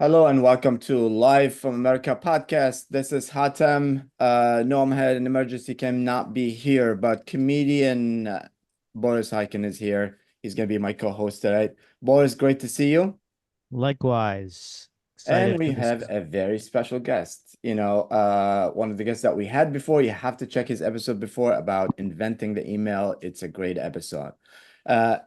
Hello and welcome to Live from America podcast. This is Hatem. Noam had an emergency, cannot be here, but comedian Boris Hyken is here. He's going to be my co-host today. Boris, great to see you. Likewise, And excited we for this. have a very special guest. One of the guests that we had before, you have to check his episode before about inventing the email. It's a great episode. Uh,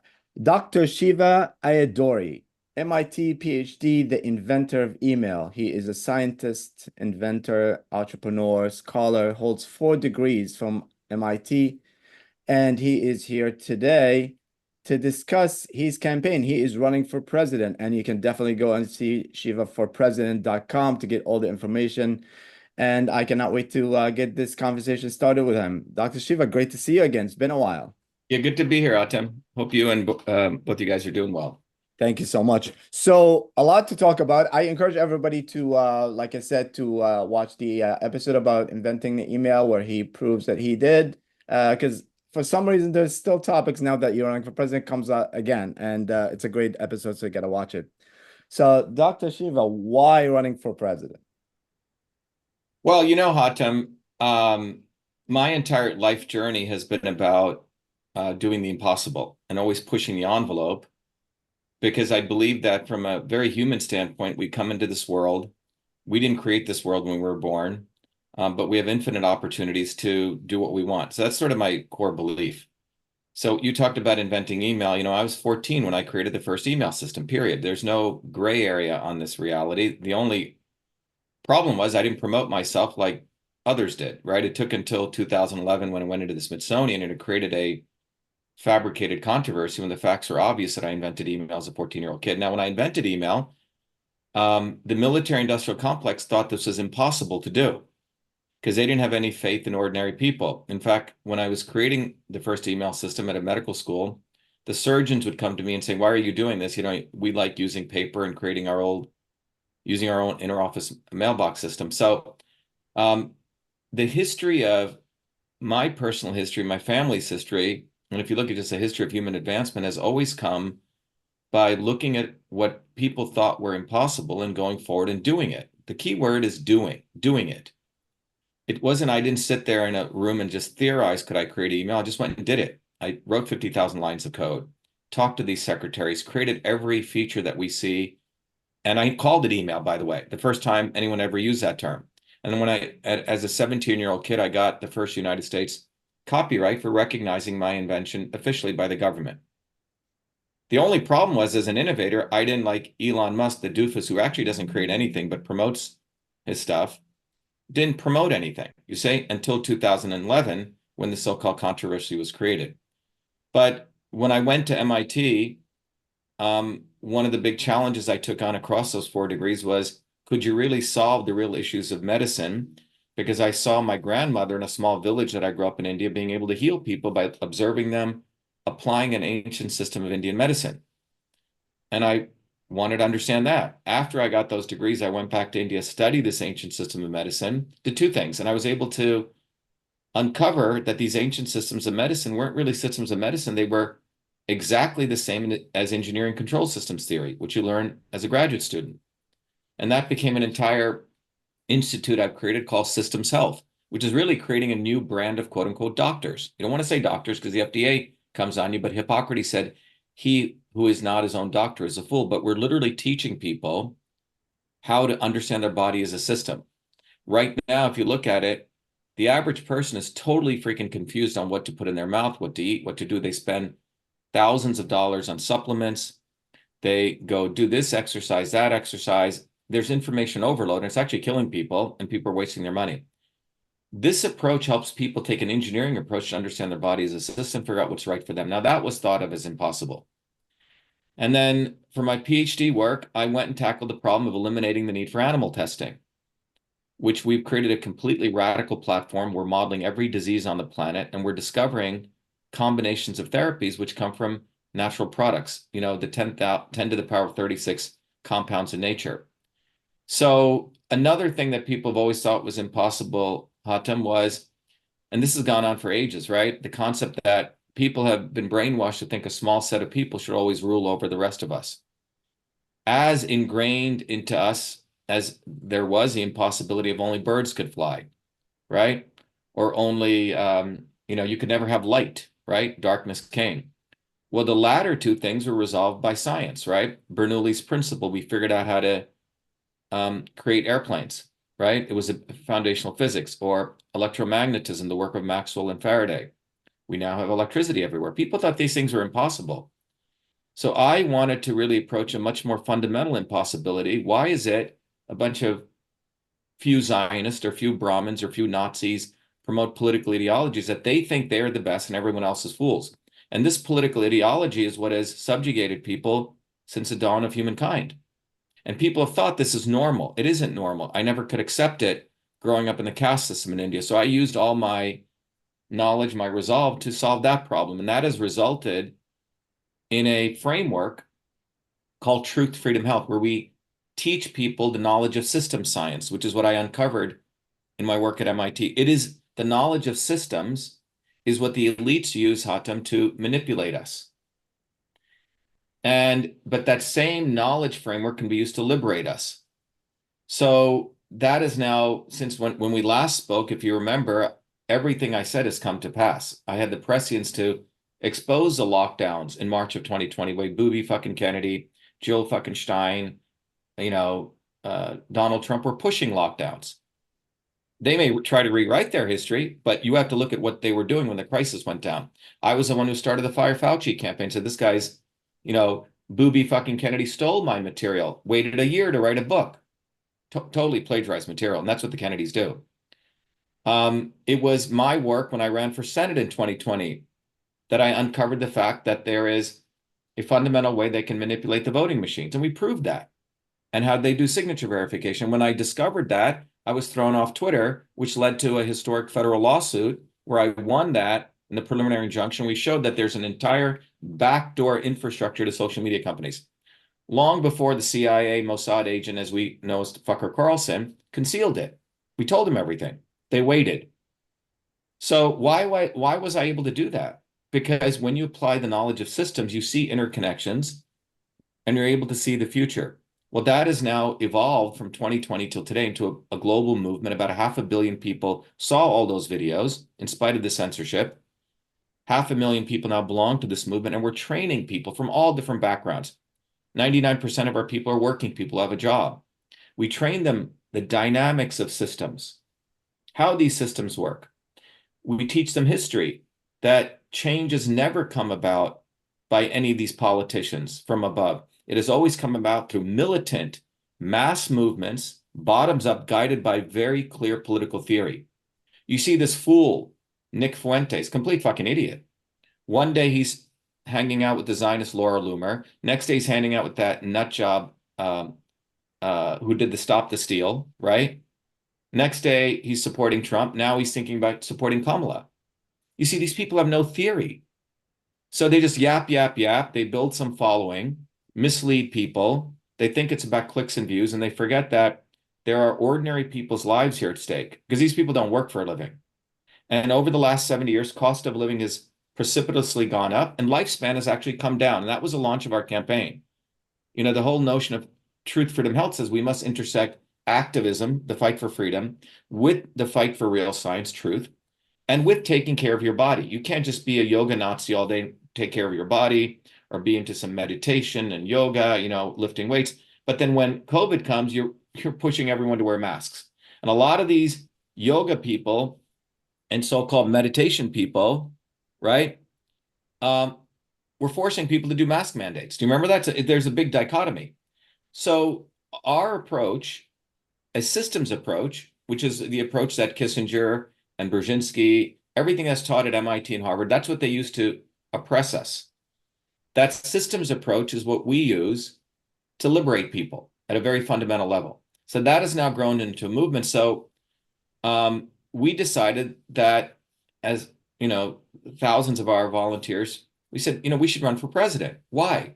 Dr. Shiva Ayyadurai, MIT PhD, the inventor of email. He is a scientist, inventor, entrepreneur, scholar, holds 4 degrees from MIT, and he is here today to discuss his campaign. He is running for president, and you can definitely go and see shivaforpresident.com to get all the information. And I cannot wait to get this conversation started with him. Dr. Shiva, great to see you again. It's been a while. Yeah, good to be here, Atem. Hope you and both you guys are doing well. Thank you so much. So a lot to talk about. I encourage everybody to, like I said, to watch the episode about inventing the email where he proves that he did. Because for some reason, there's still topics now that you're running for president comes out again. And it's a great episode, so you got to watch it. So Dr. Shiva, why running for president? Well, Hatem, my entire life journey has been about doing the impossible and always pushing the envelope, because I believe that from a very human standpoint, we come into this world. We didn't create this world when we were born, but we have infinite opportunities to do what we want. So that's sort of my core belief. So you talked about inventing email. I was 14 when I created the first email system, period. There's no gray area on this reality. The only problem was I didn't promote myself like others did, right? It took until 2011 when I went into the Smithsonian and it created a fabricated controversy when the facts were obvious that I invented email as a 14-year-old kid. Now, when I invented email, the military-industrial complex thought this was impossible to do because they didn't have any faith in ordinary people. In fact, when I was creating the first email system at a medical school, the surgeons would come to me and say, "Why are you doing this? We like using paper and using our own interoffice mailbox system." So the history of my personal history, my family's history, and if you look at just the history of human advancement, has always come by looking at what people thought were impossible and going forward and doing it. The key word is doing it. It wasn't, I didn't sit there in a room and just theorize, could I create email? I just went and did it. I wrote 50,000 lines of code, talked to these secretaries, created every feature that we see. And I called it email, by the way, the first time anyone ever used that term. And then as a 17-year-old kid, I got the first United States copyright for recognizing my invention officially by the government. The only problem was, as an innovator, I didn't like Elon Musk, the doofus who actually doesn't create anything but promotes his stuff, didn't promote anything, you say, until 2011, when the so-called controversy was created. But when I went to MIT, one of the big challenges I took on across those 4 degrees was, could you really solve the real issues of medicine? Because I saw my grandmother in a small village that I grew up in India being able to heal people by observing them applying an ancient system of Indian medicine. And I wanted to understand that. After I got those degrees, I went back to India, studied this ancient system of medicine, did two things. And I was able to uncover that these ancient systems of medicine weren't really systems of medicine. They were exactly the same as engineering control systems theory, which you learn as a graduate student. And that became an entire institute I've created called Systems Health, which is really creating a new brand of quote unquote doctors. You don't want to say doctors because the FDA comes on you, but Hippocrates said, "He who is not his own doctor is a fool." But we're literally teaching people how to understand their body as a system. Right now, if you look at it, the average person is totally freaking confused on what to put in their mouth, what to eat, what to do. They spend thousands of dollars on supplements. They go do this exercise, that exercise. There's information overload, and it's actually killing people, and people are wasting their money. This approach helps people take an engineering approach to understand their body as a system, figure out what's right for them. Now, that was thought of as impossible. And then for my PhD work, I went and tackled the problem of eliminating the need for animal testing, which we've created a completely radical platform. We're modeling every disease on the planet, and we're discovering combinations of therapies which come from natural products, the 10 to the power of 36 compounds in nature. So another thing that people have always thought was impossible, Hatem, was, and this has gone on for ages, right? The concept that people have been brainwashed to think a small set of people should always rule over the rest of us. as ingrained into us as there was the impossibility of only birds could fly, right? Or only, you could never have light, right? Darkness came. Well, the latter two things were resolved by science, right? Bernoulli's principle, we figured out how to create airplanes, right? It was a foundational physics. Or electromagnetism, the work of Maxwell and Faraday. We now have electricity everywhere. People thought these things were impossible. So I wanted to really approach a much more fundamental impossibility. Why is it a bunch of few Zionists or few Brahmins or few Nazis promote political ideologies that they think they're the best and everyone else is fools? And this political ideology is what has subjugated people since the dawn of humankind. And people have thought this is normal. It isn't normal. I never could accept it growing up in the caste system in India. So I used all my knowledge, my resolve to solve that problem. And that has resulted in a framework called Truth, Freedom, Health, where we teach people the knowledge of systems science, which is what I uncovered in my work at MIT. It is the knowledge of systems is what the elites use, Hatem, to manipulate us. But that same knowledge framework can be used to liberate us. So that is now, since when we last spoke, if you remember, everything I said has come to pass. I had the prescience to expose the lockdowns in March of 2020, way Booby fucking Kennedy, Jill fucking Stein, Donald Trump were pushing lockdowns. They may try to rewrite their history, but you have to look at what they were doing when the crisis went down. I was the one who started the Fire Fauci campaign, said this guy's, Booby fucking Kennedy stole my material, waited a year to write a book, totally plagiarized material. And that's what the Kennedys do. It was my work when I ran for Senate in 2020 that I uncovered the fact that there is a fundamental way they can manipulate the voting machines. And we proved that. And how they do signature verification. When I discovered that, I was thrown off Twitter, which led to a historic federal lawsuit where I won that in the preliminary injunction. We showed that there's an entire backdoor infrastructure to social media companies. Long before the CIA Mossad agent, as we know as Fucker Carlson, concealed it. We told them everything. They waited. So why was I able to do that? Because when you apply the knowledge of systems, you see interconnections and you're able to see the future. Well, that has now evolved from 2020 till today into a global movement. About 500 million people saw all those videos in spite of the censorship. 500,000 people now belong to this movement, and we're training people from all different backgrounds. 99% of our people are working people who have a job. We train them the dynamics of systems, how these systems work. We teach them history, that changes never come about by any of these politicians from above. It has always come about through militant mass movements, bottoms up, guided by very clear political theory. You see this fool, Nick Fuentes, complete fucking idiot. One day he's hanging out with the Zionist Laura Loomer. Next day he's hanging out with that nut job who did the Stop the Steal, right? Next day he's supporting Trump. Now he's thinking about supporting Kamala. You see, these people have no theory. So they just yap, yap, yap. They build some following, mislead people. They think it's about clicks and views, and they forget that there are ordinary people's lives here at stake because these people don't work for a living. And over the last 70 years, cost of living has precipitously gone up and lifespan has actually come down. And that was the launch of our campaign. The whole notion of Truth, Freedom, Health says we must intersect activism, the fight for freedom, with the fight for real science, truth, and with taking care of your body. You can't just be a yoga Nazi all day, take care of your body, or be into some meditation and yoga, lifting weights. But then when COVID comes, you're pushing everyone to wear masks. And a lot of these yoga people and so-called meditation people, right, we're forcing people to do mask mandates. Do you remember that? There's a big dichotomy. So our approach, a systems approach, which is the approach that Kissinger and Brzezinski, everything that's taught at MIT and Harvard, that's what they use to oppress us. That systems approach is what we use to liberate people at a very fundamental level. So that has now grown into a movement. So we decided that, as thousands of our volunteers, we said, we should run for president. Why?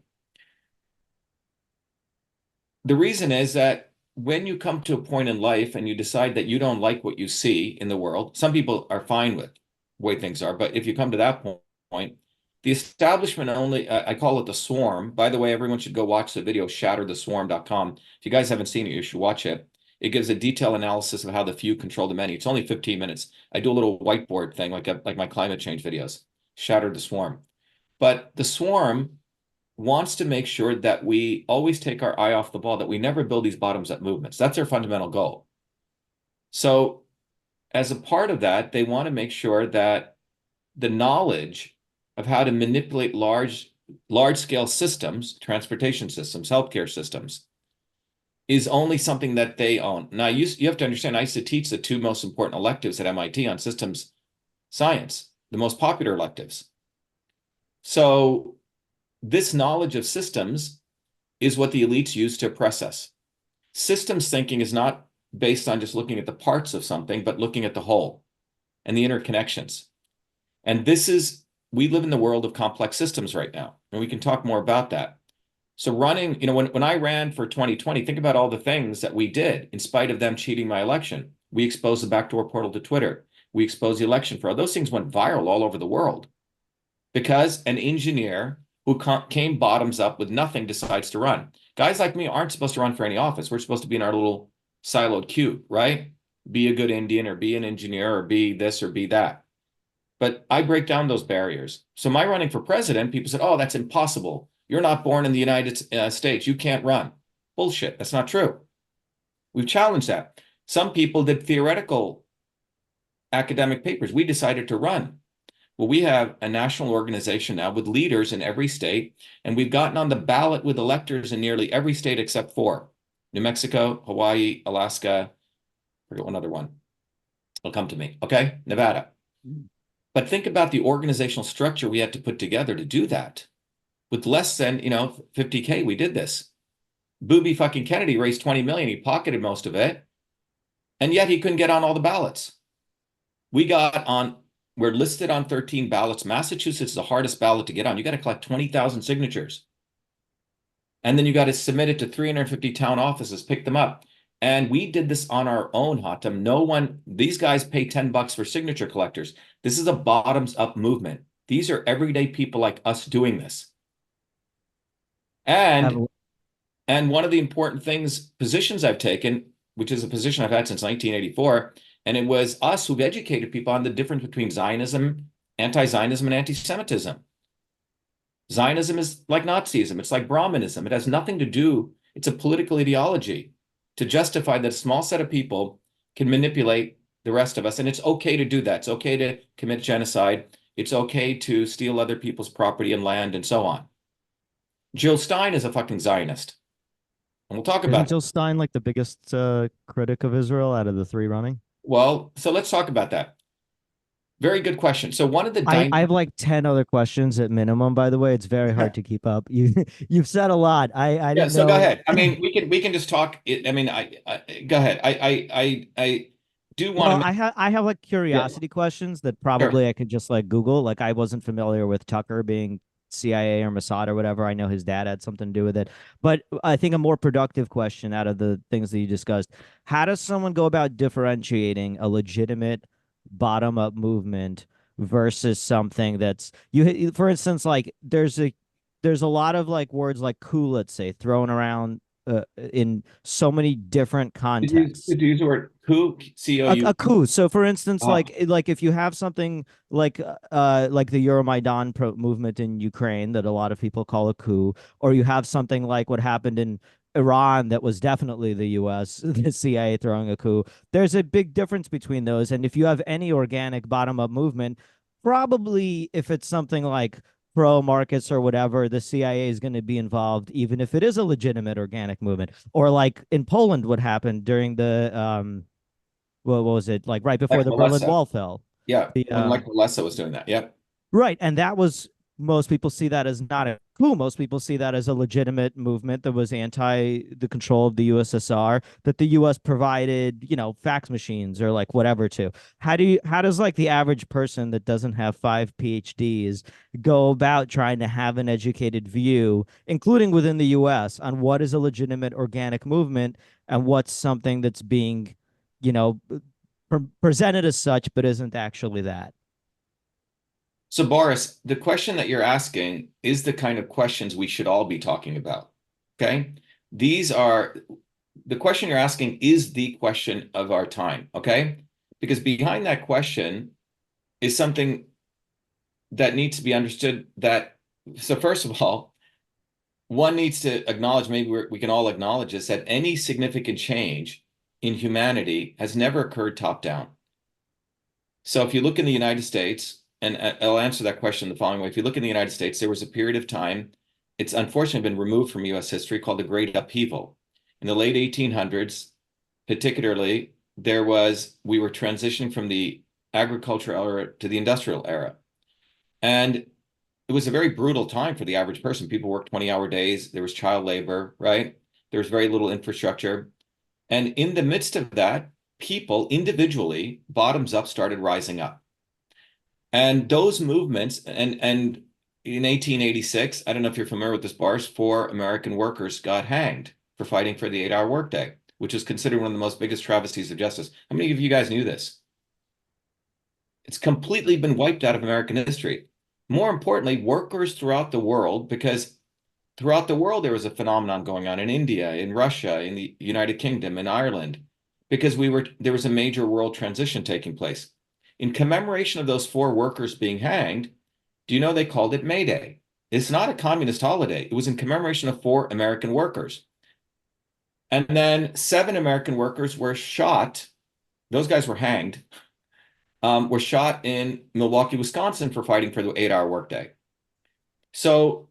The reason is that when you come to a point in life and you decide that you don't like what you see in the world, some people are fine with the way things are, but if you come to that point, The establishment only, I call it the swarm. By the way, everyone should go watch the video, shattertheswarm.com. If you guys haven't seen it, you should watch it. It gives a detailed analysis of how the few control the many. It's only 15 minutes. I do a little whiteboard thing like my climate change videos. Shatter the swarm. But the swarm wants to make sure that we always take our eye off the ball, that we never build these bottoms-up movements. That's their fundamental goal. So as a part of that, they want to make sure that the knowledge of how to manipulate large-scale systems, transportation systems, healthcare systems, is only something that they own. Now, you have to understand, I used to teach the two most important electives at MIT on systems science, the most popular electives. So this knowledge of systems is what the elites use to oppress us. Systems thinking is not based on just looking at the parts of something, but looking at the whole and the interconnections. And we live in the world of complex systems right now, and we can talk more about that. So running, when I ran for 2020, think about all the things that we did in spite of them cheating my election. We exposed the backdoor portal to Twitter. We exposed the election fraud. Those things went viral all over the world because an engineer who came bottoms up with nothing decides to run. Guys like me aren't supposed to run for any office. We're supposed to be in our little siloed cube, right? Be a good Indian or be an engineer or be this or be that. But I break down those barriers. So my running for president, people said, oh, that's impossible. You're not born in the United States. You can't run. Bullshit. That's not true. We've challenged that. Some people did theoretical academic papers. We decided to run. Well, we have a national organization now with leaders in every state, and we've gotten on the ballot with electors in nearly every state except 4. New Mexico, Hawaii, Alaska, I forget one other one. It'll come to me. Okay, Nevada. But think about the organizational structure we had to put together to do that. With less than, 50K, we did this. Booby fucking Kennedy raised 20 million. He pocketed most of it. And yet he couldn't get on all the ballots. We're listed on 13 ballots. Massachusetts is the hardest ballot to get on. You got to collect 20,000 signatures. And then you got to submit it to 350 town offices, pick them up. And we did this on our own, Hatem. These guys pay $10 for signature collectors. This is a bottoms up movement. These are everyday people like us doing this. And one of the important positions I've taken, which is a position I've had since 1984, and it was us who've educated people on the difference between Zionism, anti-Zionism, and anti-Semitism. Zionism is like Nazism. It's like Brahminism. It has nothing to do. It's a political ideology to justify that a small set of people can manipulate the rest of us. And it's okay to do that. It's okay to commit genocide. It's okay to steal other people's property and land and so on. Jill Stein is a fucking Zionist. And we'll talk about Isn't Jill Stein like the biggest critic of Israel out of the 3 running? Well, so let's talk about that. Very good question. So one of the I have like 10 other questions at minimum, by the way. It's very hard to keep up. You've said a lot. I didn't know. Go ahead. I mean, we can just talk. I mean, go ahead. I do want to. I have like curiosity questions that probably I could just like Google. Like I wasn't familiar with Tucker being CIA or Mossad or whatever. I know his dad had something to do with it. But I think a more productive question out of the things that you discussed, how does someone go about differentiating a legitimate bottom-up movement versus something that's for instance, like there's a lot of like words like coup, let's say, thrown around in so many different contexts. Did you use the word coup? C-O-U? A coup. So, for instance, like if you have something like the Euromaidan movement in Ukraine that a lot of people call a coup, or you have something like what happened in Iran that was definitely the U.S., the CIA throwing a coup. There's a big difference between those, and if you have any organic bottom-up movement, probably if it's something like pro markets or whatever, the CIA is going to be involved, even if it is a legitimate organic movement. Or like in Poland, what happened during the what was it, like right before the Berlin Wall fell? Yeah, when Lech Walesa was doing that. Yep. Right, and that was, most people see that as not a coup. Most people see that as a legitimate movement that was anti the control of the USSR, that the US provided, fax machines or like whatever to. How does like the average person that doesn't have 5 PhDs go about trying to have an educated view, including within the US, on what is a legitimate organic movement and what's something that's being, presented as such but isn't actually that? So, Boris, the question that you're asking is the kind of questions we should all be talking about. Okay. These are the question you're asking is the question of our time. Okay. Because behind that question is something that needs to be understood so first of all, one needs to acknowledge, maybe we can all acknowledge this, that any significant change in humanity has never occurred top down. So if you look in the United States, and I'll answer that question the following way. If you look in the United States, there was a period of time, it's unfortunately been removed from US history, called the Great Upheaval. In the late 1800s, particularly, we were transitioning from the agricultural era to the industrial era. And it was a very brutal time for the average person. People worked 20-hour days. There was child labor, right? There was very little infrastructure. And in the midst of that, people individually, bottoms up, started rising up. And those movements, and in 1886, I don't know if you're familiar with this, Boris, 4 American workers got hanged for fighting for the 8-hour workday, which is considered one of the most biggest travesties of justice. How many of you guys knew this? It's completely been wiped out of American history. More importantly, workers throughout the world, because throughout the world there was a phenomenon going on in India, in Russia, in the United Kingdom, in Ireland, because there was a major world transition taking place. In commemoration of those 4 workers being hanged, do you know they called it May Day? It's not a communist holiday. It was in commemoration of 4 American workers. And then 7 American workers were shot. Those guys were hanged. Were shot in Milwaukee, Wisconsin for fighting for the 8-hour workday. So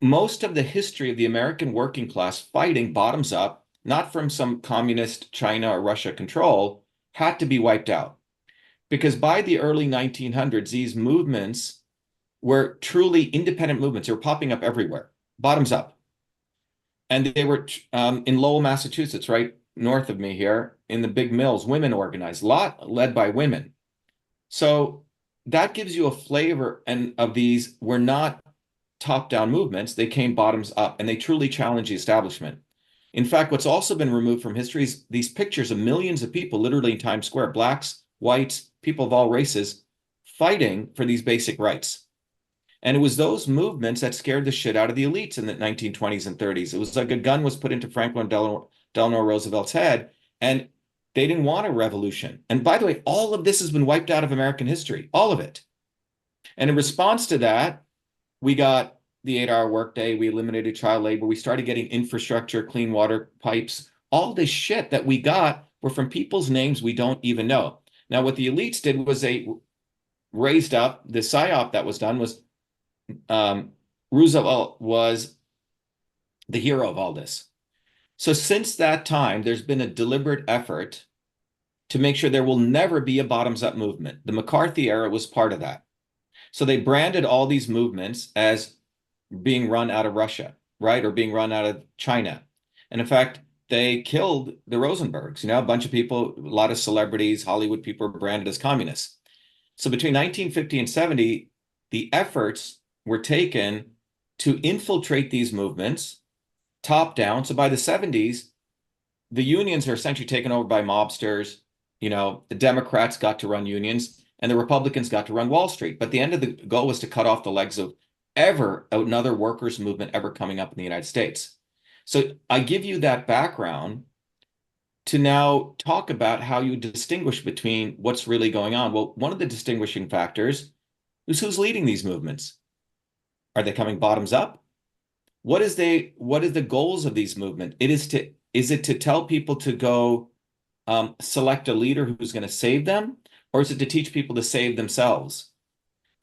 most of the history of the American working class fighting bottoms up, not from some communist China or Russia control, had to be wiped out. Because by the early 1900s, these movements were truly independent movements. They were popping up everywhere, bottoms up. And they were in Lowell, Massachusetts, right north of me here, in the big mills, women organized, a lot led by women. So that gives you a flavor, and of these were not top-down movements. They came bottoms up, and they truly challenged the establishment. In fact, what's also been removed from history is these pictures of millions of people literally in Times Square, blacks, whites, people of all races, fighting for these basic rights. And it was those movements that scared the shit out of the elites in the 1920s and 30s. It was like a gun was put into Franklin Delano Roosevelt's head, and they didn't want a revolution. And by the way, all of this has been wiped out of American history, all of it. And in response to that, we got the 8-hour workday, we eliminated child labor, we started getting infrastructure, clean water pipes. All this shit that we got were from people's names we don't even know. Now, what the elites did was they raised up, the psyop that was done was Roosevelt was the hero of all this. So since that time, there's been a deliberate effort to make sure there will never be a bottoms-up movement. The McCarthy era was part of that. So they branded all these movements as being run out of Russia, right? Or being run out of China. And in fact, they killed the Rosenbergs, a bunch of people, a lot of celebrities, Hollywood people were branded as communists. So between 1950 and 70, the efforts were taken to infiltrate these movements top down. So by the 70s, the unions are essentially taken over by mobsters. The Democrats got to run unions and the Republicans got to run Wall Street. But the end of the goal was to cut off the legs of another workers' movement ever coming up in the United States. So I give you that background to now talk about how you distinguish between what's really going on. Well, one of the distinguishing factors is who's leading these movements. Are they coming bottoms up? What is the goals of these movements? Is it to tell people to go select a leader who's going to save them, or is it to teach people to save themselves?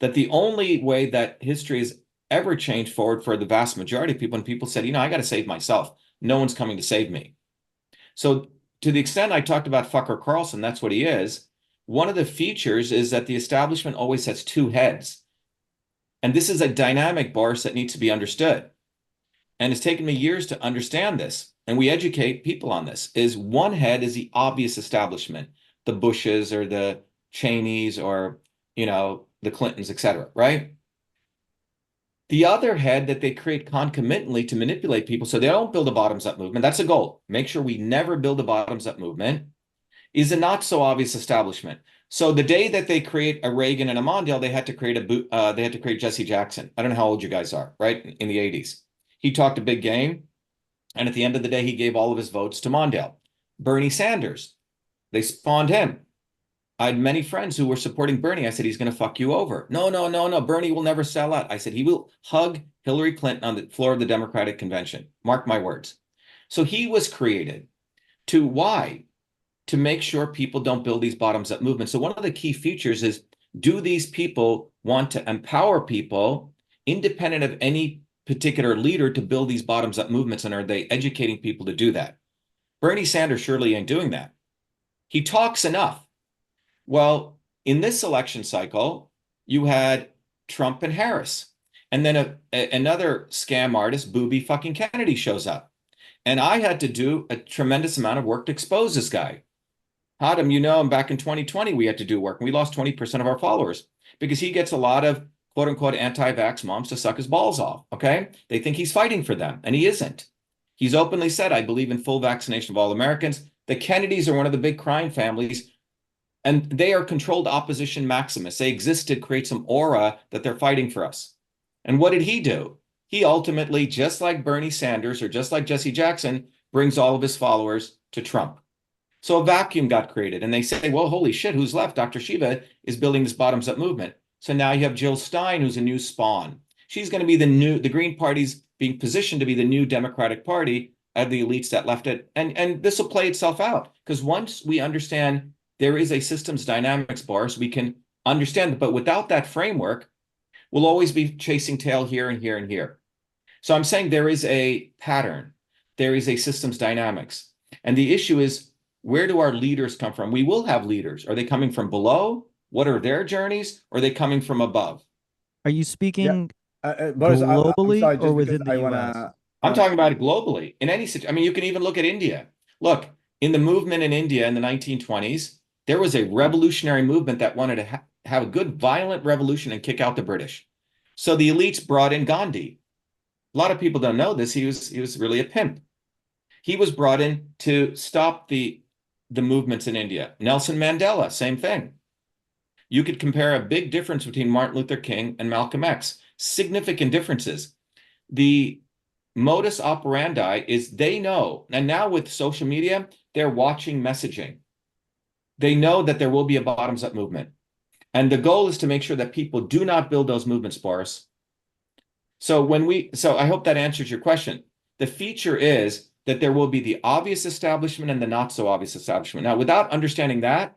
That the only way that history has ever changed forward for the vast majority of people, and people said, I got to save myself. No one's coming to save me. So to the extent I talked about Fucker Carlson, that's what he is. One of the features is that the establishment always has 2 heads. And this is a dynamic, Boris, that needs to be understood. And it's taken me years to understand this. And we educate people on this. Is one head is the obvious establishment, the Bushes or the Cheneys or, the Clintons, et cetera, right? The other head that they create concomitantly to manipulate people so they don't build a bottoms-up movement, that's a goal. Make sure we never build a bottoms-up movement, is a not so obvious establishment. So the day that they create a Reagan and a Mondale, they had to create Jesse Jackson. I don't know how old you guys are, right? In the 80s. He talked a big game, and at the end of the day, he gave all of his votes to Mondale. Bernie Sanders, they spawned him. I had many friends who were supporting Bernie. I said, he's going to fuck you over. No, no, no, no. Bernie will never sell out. I said, he will hug Hillary Clinton on the floor of the Democratic Convention. Mark my words. So he was created to why? To make sure people don't build these bottoms up movements. So one of the key features is, do these people want to empower people independent of any particular leader to build these bottoms up movements? And are they educating people to do that? Bernie Sanders surely ain't doing that. He talks enough. Well, in this election cycle, you had Trump and Harris. And then another scam artist, Booby fucking Kennedy, shows up. And I had to do a tremendous amount of work to expose this guy. Hatem, you know, back in 2020, we had to do work. And we lost 20% of our followers because he gets a lot of quote unquote anti-vax moms to suck his balls off. Okay. They think he's fighting for them, and he isn't. He's openly said, I believe in full vaccination of all Americans. The Kennedys are one of the big crime families, and they are controlled opposition maximists. They exist to create some aura that they're fighting for us. And what did he do? He ultimately, just like Bernie Sanders or just like Jesse Jackson, brings all of his followers to Trump. So a vacuum got created, and they say, well, holy shit, who's left? Dr. Shiva is building this bottoms up movement. So now you have Jill Stein, who's a new spawn. She's going to be the Green Party's being positioned to be the new Democratic Party of the elites that left it. And this will play itself out, because once we understand there is a systems dynamics, Boris, we can understand it. But without that framework, we'll always be chasing tail here and here and here. So I'm saying there is a pattern. There is a systems dynamics. And the issue is, where do our leaders come from? We will have leaders. Are they coming from below? What are their journeys? Or are they coming from above? Are you speaking Boris, I'm globally sorry, or just because within the I US? I'm talking about it globally. In any situation, I mean, you can even look at India. Look, in the movement in India in the 1920s, there was a revolutionary movement that wanted to have a good violent revolution and kick out the British. So the elites brought in Gandhi. A lot of people don't know this. He was really a pimp. He was brought in to stop the movements in India. Nelson Mandela, same thing. You could compare a big difference between Martin Luther King and Malcolm X. Significant differences. The modus operandi is they know, and now with social media, they're watching messaging. They know that there will be a bottoms up movement. And the goal is to make sure that people do not build those movements, Boris. So I hope that answers your question. The feature is that there will be the obvious establishment and the not so obvious establishment. Now, without understanding that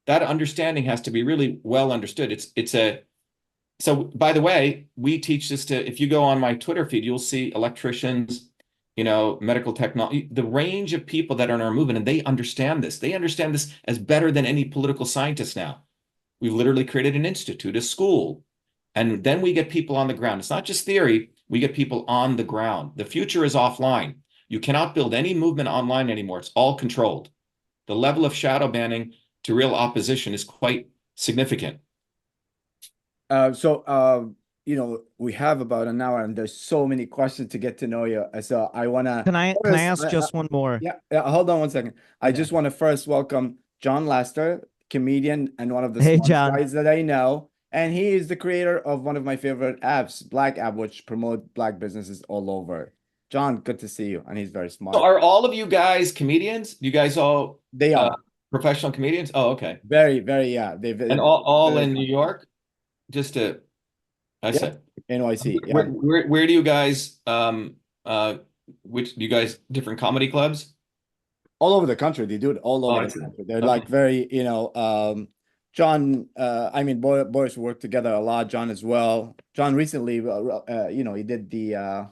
understanding has to be really well understood. So by the way, we teach this to, if you go on my Twitter feed, you'll see electricians, medical technology, the range of people that are in our movement, and they understand this. They understand this as better than any political scientist now. We've literally created an institute, a school, and then we get people on the ground. It's not just theory, we get people on the ground. The future is offline. You cannot build any movement online anymore. It's all controlled. The level of shadow banning to real opposition is quite significant. We have about an hour, and there's so many questions to get to know you. So I want to. Can I ask just one more? Yeah, hold on one second. I just want to first welcome John Laster, comedian and one of the smartest guys that I know. And he is the creator of one of my favorite apps, Black App, which promote Black businesses all over. John, good to see you. And he's very smart. So are all of you guys comedians? You guys all they are professional comedians? Oh, okay. Very, very, yeah. And all in New York? Just to said NYC. Yeah. Where do you guys which do you guys different comedy clubs? All over the country. They do it all over the country. They're like very, John, Boris worked together a lot. John as well. John recently, he did the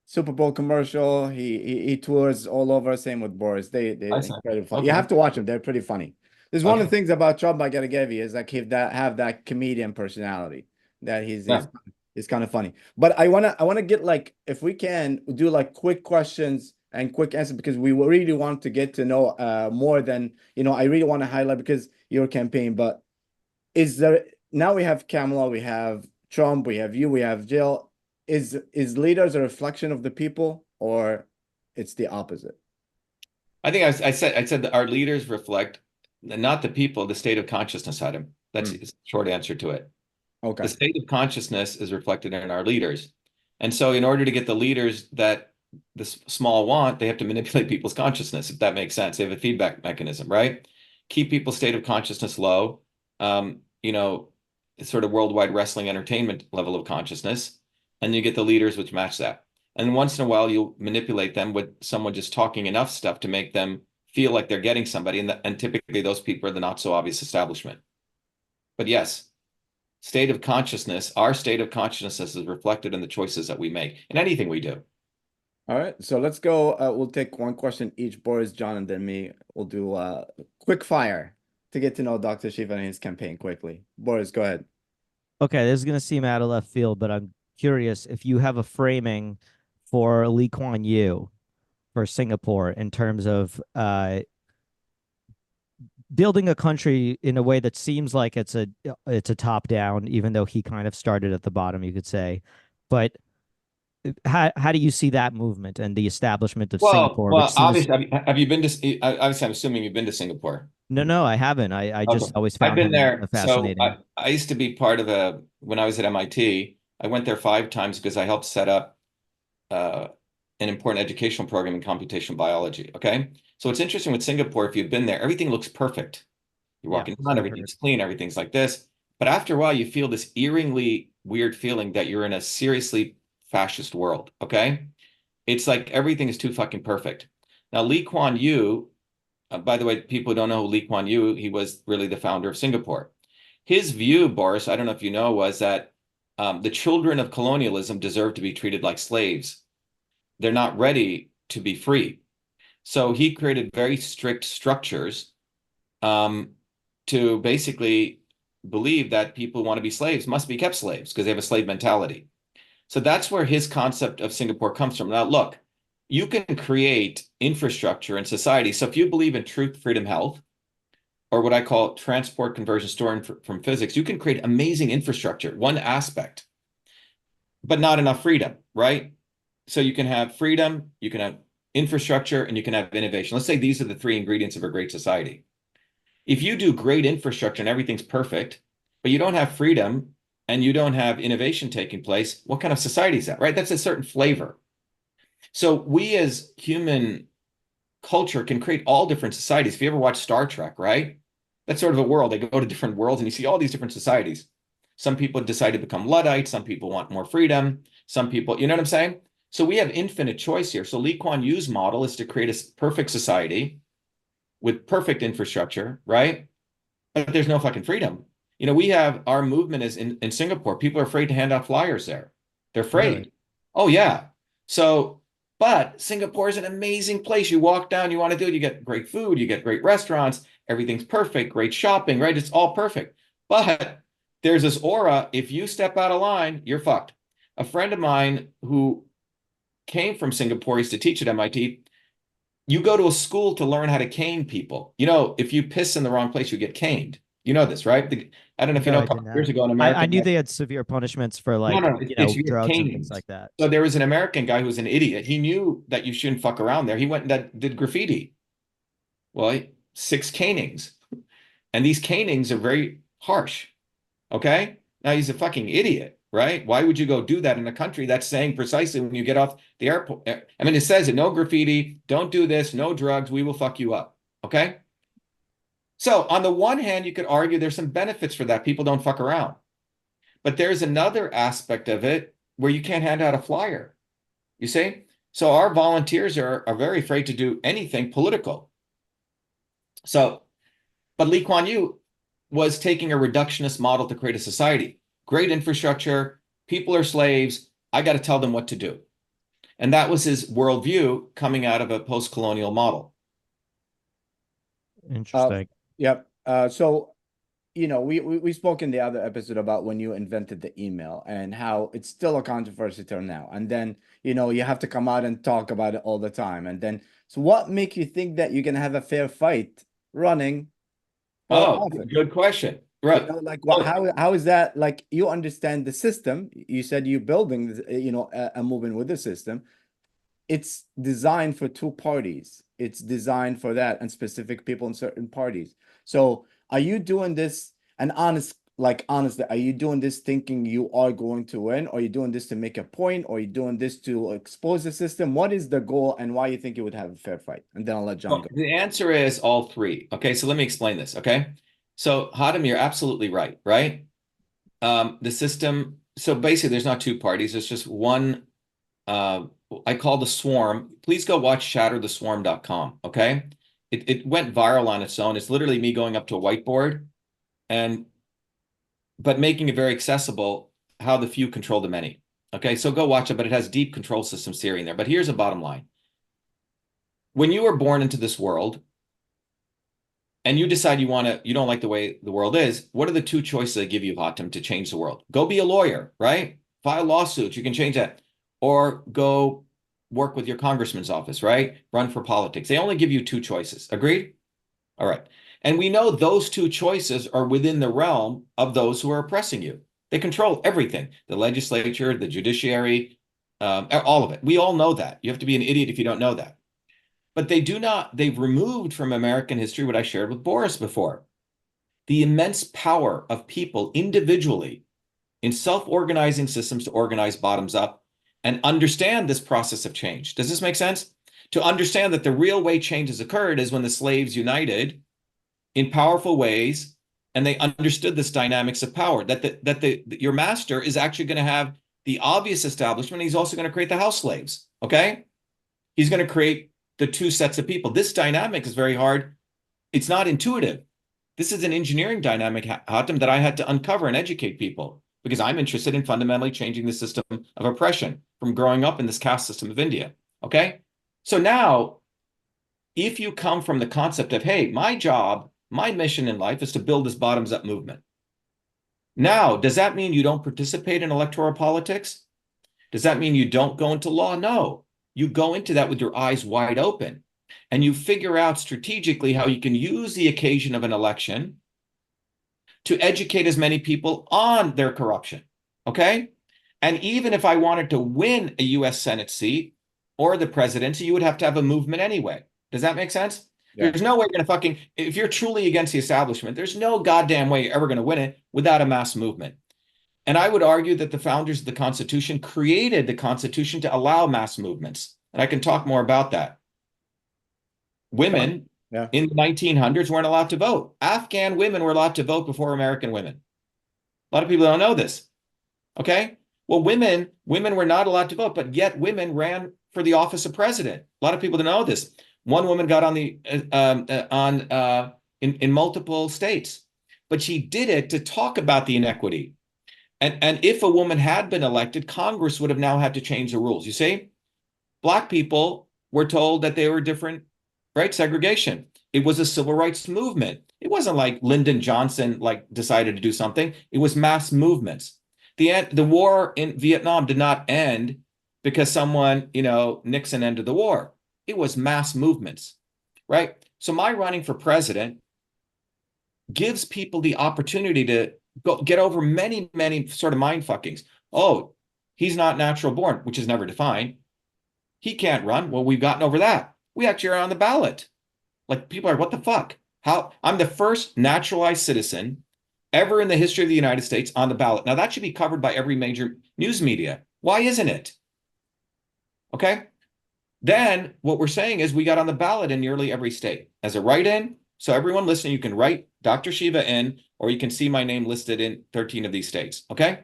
Super Bowl commercial. He tours all over. Same with Boris. They're incredibly funny. You have to watch them. They're pretty funny. There's one of the things about Trump I gotta give you is like have that comedian personality. That he's kind of funny. But I wanna get like, if we can do like quick questions and quick answers, because we really want to get to know more than I really want to highlight because your campaign. But now we have Kamala, we have Trump, we have you, we have Jill. Is leaders a reflection of the people, or it's the opposite? I think I said that our leaders reflect not the people, the state of consciousness, Hatem. That's the short answer to it. Okay. The state of consciousness is reflected in our leaders. And so in order to get the leaders that the small want, they have to manipulate people's consciousness, if that makes sense. They have a feedback mechanism, right? Keep people's state of consciousness low, you know, sort of worldwide wrestling entertainment level of consciousness, and you get the leaders which match that. And once in a while, you'll manipulate them with someone just talking enough stuff to make them feel like they're getting somebody. And typically those people are the not so obvious establishment. But yes, state of consciousness, our state of consciousness is reflected in the choices that we make in anything we do. All right, so let's go. We'll take one question each, Boris, John, and then me. We'll do quick fire to get to know Dr. Shiva and his campaign quickly. Boris, go ahead. Okay, this is going to seem out of left field, but I'm curious if you have a framing for Lee Kuan Yew for Singapore in terms of building a country in a way that seems like it's a top down, even though he kind of started at the bottom, you could say. But how do you see that movement and the establishment of Singapore? Well, obviously, have you been to? Obviously, I'm assuming you've been to Singapore. No, I haven't. I just always I've found been him there. fascinating. So I used to be part of when I was at MIT, I went there 5 times because I helped set up an important educational program in computational biology. Okay. So it's interesting with Singapore, if you've been there, everything looks perfect. You're walking around, everything's clean, everything's like this. But after a while, you feel this eerily weird feeling that you're in a seriously fascist world. Okay. It's like everything is too fucking perfect. Now, Lee Kuan Yew, by the way, people don't know who Lee Kuan Yew, he was really the founder of Singapore. His view, Boris, I don't know if you know, was that the children of colonialism deserve to be treated like slaves. They're not ready to be free. So he created very strict structures to basically believe that people who want to be slaves must be kept slaves because they have a slave mentality. So that's where his concept of Singapore comes from. Now, look, you can create infrastructure in society. So if you believe in truth, freedom, health, or what I call transport, conversion, storing from physics, you can create amazing infrastructure, one aspect, but not enough freedom, right? So you can have freedom, you can have infrastructure, and you can have innovation. Let's say these are the 3 ingredients of a great society. If you do great infrastructure and everything's perfect, but you don't have freedom and you don't have innovation taking place, what kind of society is that, right? That's a certain flavor. So we as human culture can create all different societies. If you ever watch Star Trek, right? That's sort of a world. They go to different worlds and you see all these different societies. Some people decide to become Luddites. Some people want more freedom. Some people, you know what I'm saying? So we have infinite choice here. So Lee Kuan Yew's model is to create a perfect society with perfect infrastructure, right? But there's no fucking freedom. You know, we have our movement is in Singapore. People are afraid to hand out flyers there. They're afraid. Really? Oh, yeah. So, but Singapore is an amazing place. You walk down, you want to do it, you get great food, you get great restaurants, everything's perfect, great shopping, right? It's all perfect. But there's this aura. If you step out of line, you're fucked. A friend of mine who came from Singapore, used to teach at MIT. You go to a school to learn how to cane people. You know, if you piss in the wrong place, you get caned. You know this, right? I don't know if you know, a couple years ago in America. I knew they had severe punishments for like, drugs and things like that. So there was an American guy who was an idiot. He knew that you shouldn't fuck around there. He went and did graffiti. Well, 6 canings. And these canings are very harsh. Okay? Now he's a fucking idiot, right? Why would you go do that in a country that's saying precisely when you get off the airport? I mean, it says it, no graffiti, don't do this, no drugs, we will fuck you up. Okay? So on the one hand, you could argue there's some benefits for that. People don't fuck around. But there's another aspect of it where you can't hand out a flyer. You see? So our volunteers are very afraid to do anything political. So, but Lee Kuan Yew was taking a reductionist model to create a society. Great infrastructure, people are slaves, I got to tell them what to do. And that was his worldview coming out of a post-colonial model. Interesting. Yep. So, you know, we spoke in the other episode about when you invented the email and how it's still a controversy till now. And then, you know, you have to come out and talk about it all the time. And then, so what make you think that you're going to have a fair fight running? Oh, good question. Right. You know, like, how is that? Like, you understand the system. You said you're building, you know, a movement with the system. It's designed for 2 parties. It's designed for that and specific people in certain parties. So are you doing this, and honestly, are you doing this thinking you are going to win? Or are you doing this to make a point? Or are you doing this to expose the system? What is the goal and why you think you would have a fair fight? And then I'll let John Well, go. the answer is all three. Okay, so let me explain this. Okay, so Hatem, you're absolutely right. Right, the system. So basically, there's not two parties. There's just one. I call the swarm. Please go watch shattertheswarm.com. Okay, it went viral on its own. It's literally me going up to a whiteboard and but making it very accessible how the few control the many. Okay, so go watch it, but it has deep control systems theory in there. But here's a bottom line. When you were born into this world and you decide you don't like the way the world is, what are the two choices they give you, Hatem, to change the world? Go be a lawyer, right? File lawsuits, you can change that. Or go work with your congressman's office, right? Run for politics. They only give you two choices. Agreed? All right. And we know those two choices are within the realm of those who are oppressing you. They control everything, the legislature, the judiciary, all of it. We all know that. You have to be an idiot if you don't know that. But they've removed from American history what I shared with Boris before. The immense power of people individually in self-organizing systems to organize bottoms up and understand this process of change. Does this make sense? To understand that the real way change has occurred is when the slaves united in powerful ways and they understood this dynamics of power, that your master is actually going to have the obvious establishment. He's also going to create the house slaves, okay? He's going to create the two sets of people. This dynamic is very hard. It's not intuitive. This is an engineering dynamic, Hatem, that I had to uncover and educate people because I'm interested in fundamentally changing the system of oppression from growing up in this caste system of India, okay? So now, if you come from the concept of, hey, my job, my mission in life is to build this bottoms-up movement. Now, does that mean you don't participate in electoral politics? Does that mean you don't go into law? No. You go into that with your eyes wide open, and you figure out strategically how you can use the occasion of an election to educate as many people on their corruption, okay? And even if I wanted to win a U.S. Senate seat or the presidency, you would have to have a movement anyway. Does that make sense? Yeah. There's no way you're going to if you're truly against the establishment, there's no goddamn way you're ever going to win it without a mass movement. And I would argue that the founders of the Constitution created the Constitution to allow mass movements. And I can talk more about that. Women in the 1900s weren't allowed to vote. Afghan women were allowed to vote before American women. A lot of people don't know this. Okay? Well, women were not allowed to vote, but yet women ran for the office of president. A lot of people don't know this. One woman got on in multiple states, but she did it to talk about the inequity. And if a woman had been elected, Congress would have now had to change the rules. You see, Black people were told that they were different, right? Segregation. It was a civil rights movement. It wasn't like Lyndon Johnson decided to do something. It was mass movements. The war in Vietnam did not end because someone, Nixon ended the war. It was mass movements, right? So my running for president gives people the opportunity to get over many, many sort of mind fuckings. Oh, he's not natural born, which is never defined. He can't run. Well, we've gotten over that. We actually are on the ballot. People are, what the fuck? How? I'm the first naturalized citizen ever in the history of the United States on the ballot. Now that should be covered by every major news media. Why isn't it? Okay. Then what we're saying is we got on the ballot in nearly every state as a write-in. So everyone listening, you can write Dr. Shiva in, or you can see my name listed in 13 of these states. Okay.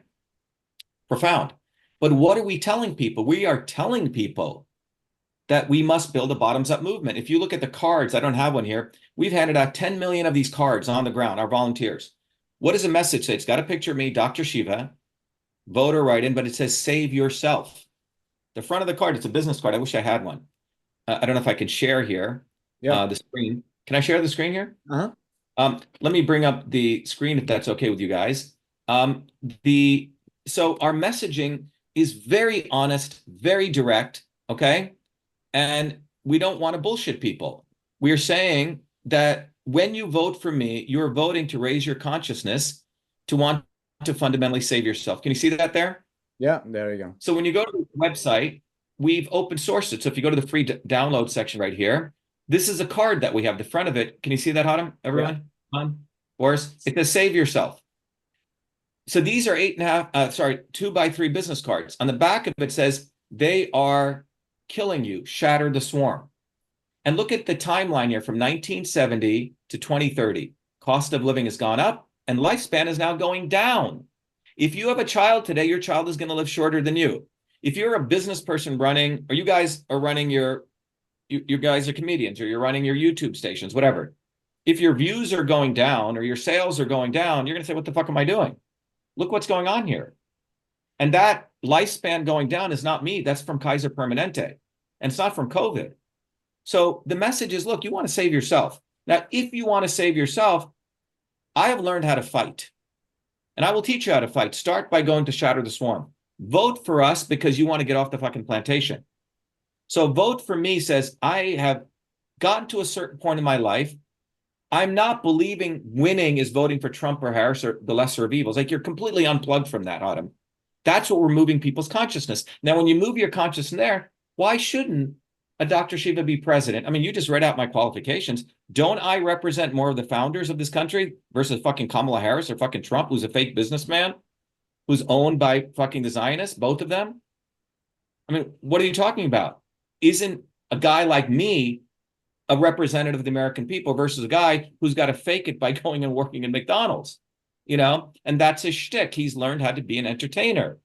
Profound. But what are we telling people? We are telling people that we must build a bottoms-up movement. If you look at the cards, I don't have one here. We've handed out 10 million of these cards on the ground, our volunteers. What does the message say? It's got a picture of me, Dr. Shiva, voter write-in, but it says save yourself. The front of the card, it's a business card. I wish I had one. I don't know if I can share here the screen. Can I share the screen here? Uh-huh. Let me bring up the screen if that's okay with you guys. So our messaging is very honest, very direct, okay? And we don't want to bullshit people. We are saying that when you vote for me, you're voting to raise your consciousness to want to fundamentally save yourself. Can you see that there? Yeah, there you go. So when you go to the website, we've open sourced it. So if you go to the free download section right here, this is a card that we have. The front of it, can you see that, Hatem, everyone? Boris, it says save yourself. So these are 2x3 business cards. On the back of it says, they are killing you, shatter the swarm. And look at the timeline here from 1970 to 2030. Cost of living has gone up and lifespan is now going down. If you have a child today, your child is going to live shorter than you. If you're a business person running, or you guys are running you guys are comedians, or you're running your YouTube stations, whatever. If your views are going down or your sales are going down, you're going to say, what the fuck am I doing? Look what's going on here. And that lifespan going down is not me. That's from Kaiser Permanente. And it's not from COVID. So the message is, look, you want to save yourself. Now, if you want to save yourself, I have learned how to fight. And I will teach you how to fight. Start by going to Shatter the Swarm. Vote for us because you want to get off the fucking plantation. So vote for me says, I have gotten to a certain point in my life. I'm not believing winning is voting for Trump or Harris or the lesser of evils. Like, you're completely unplugged from that, Hatem. That's what we're moving people's consciousness. Now, when you move your consciousness there, why shouldn't a Dr. Shiva be president? I mean, you just read out my qualifications. Don't I represent more of the founders of this country versus fucking Kamala Harris or fucking Trump, who's a fake businessman, who's owned by fucking the Zionists, both of them? I mean, what are you talking about? Isn't a guy like me a representative of the American people versus a guy who's got to fake it by going and working in McDonald's, and that's his shtick. He's learned how to be an entertainer.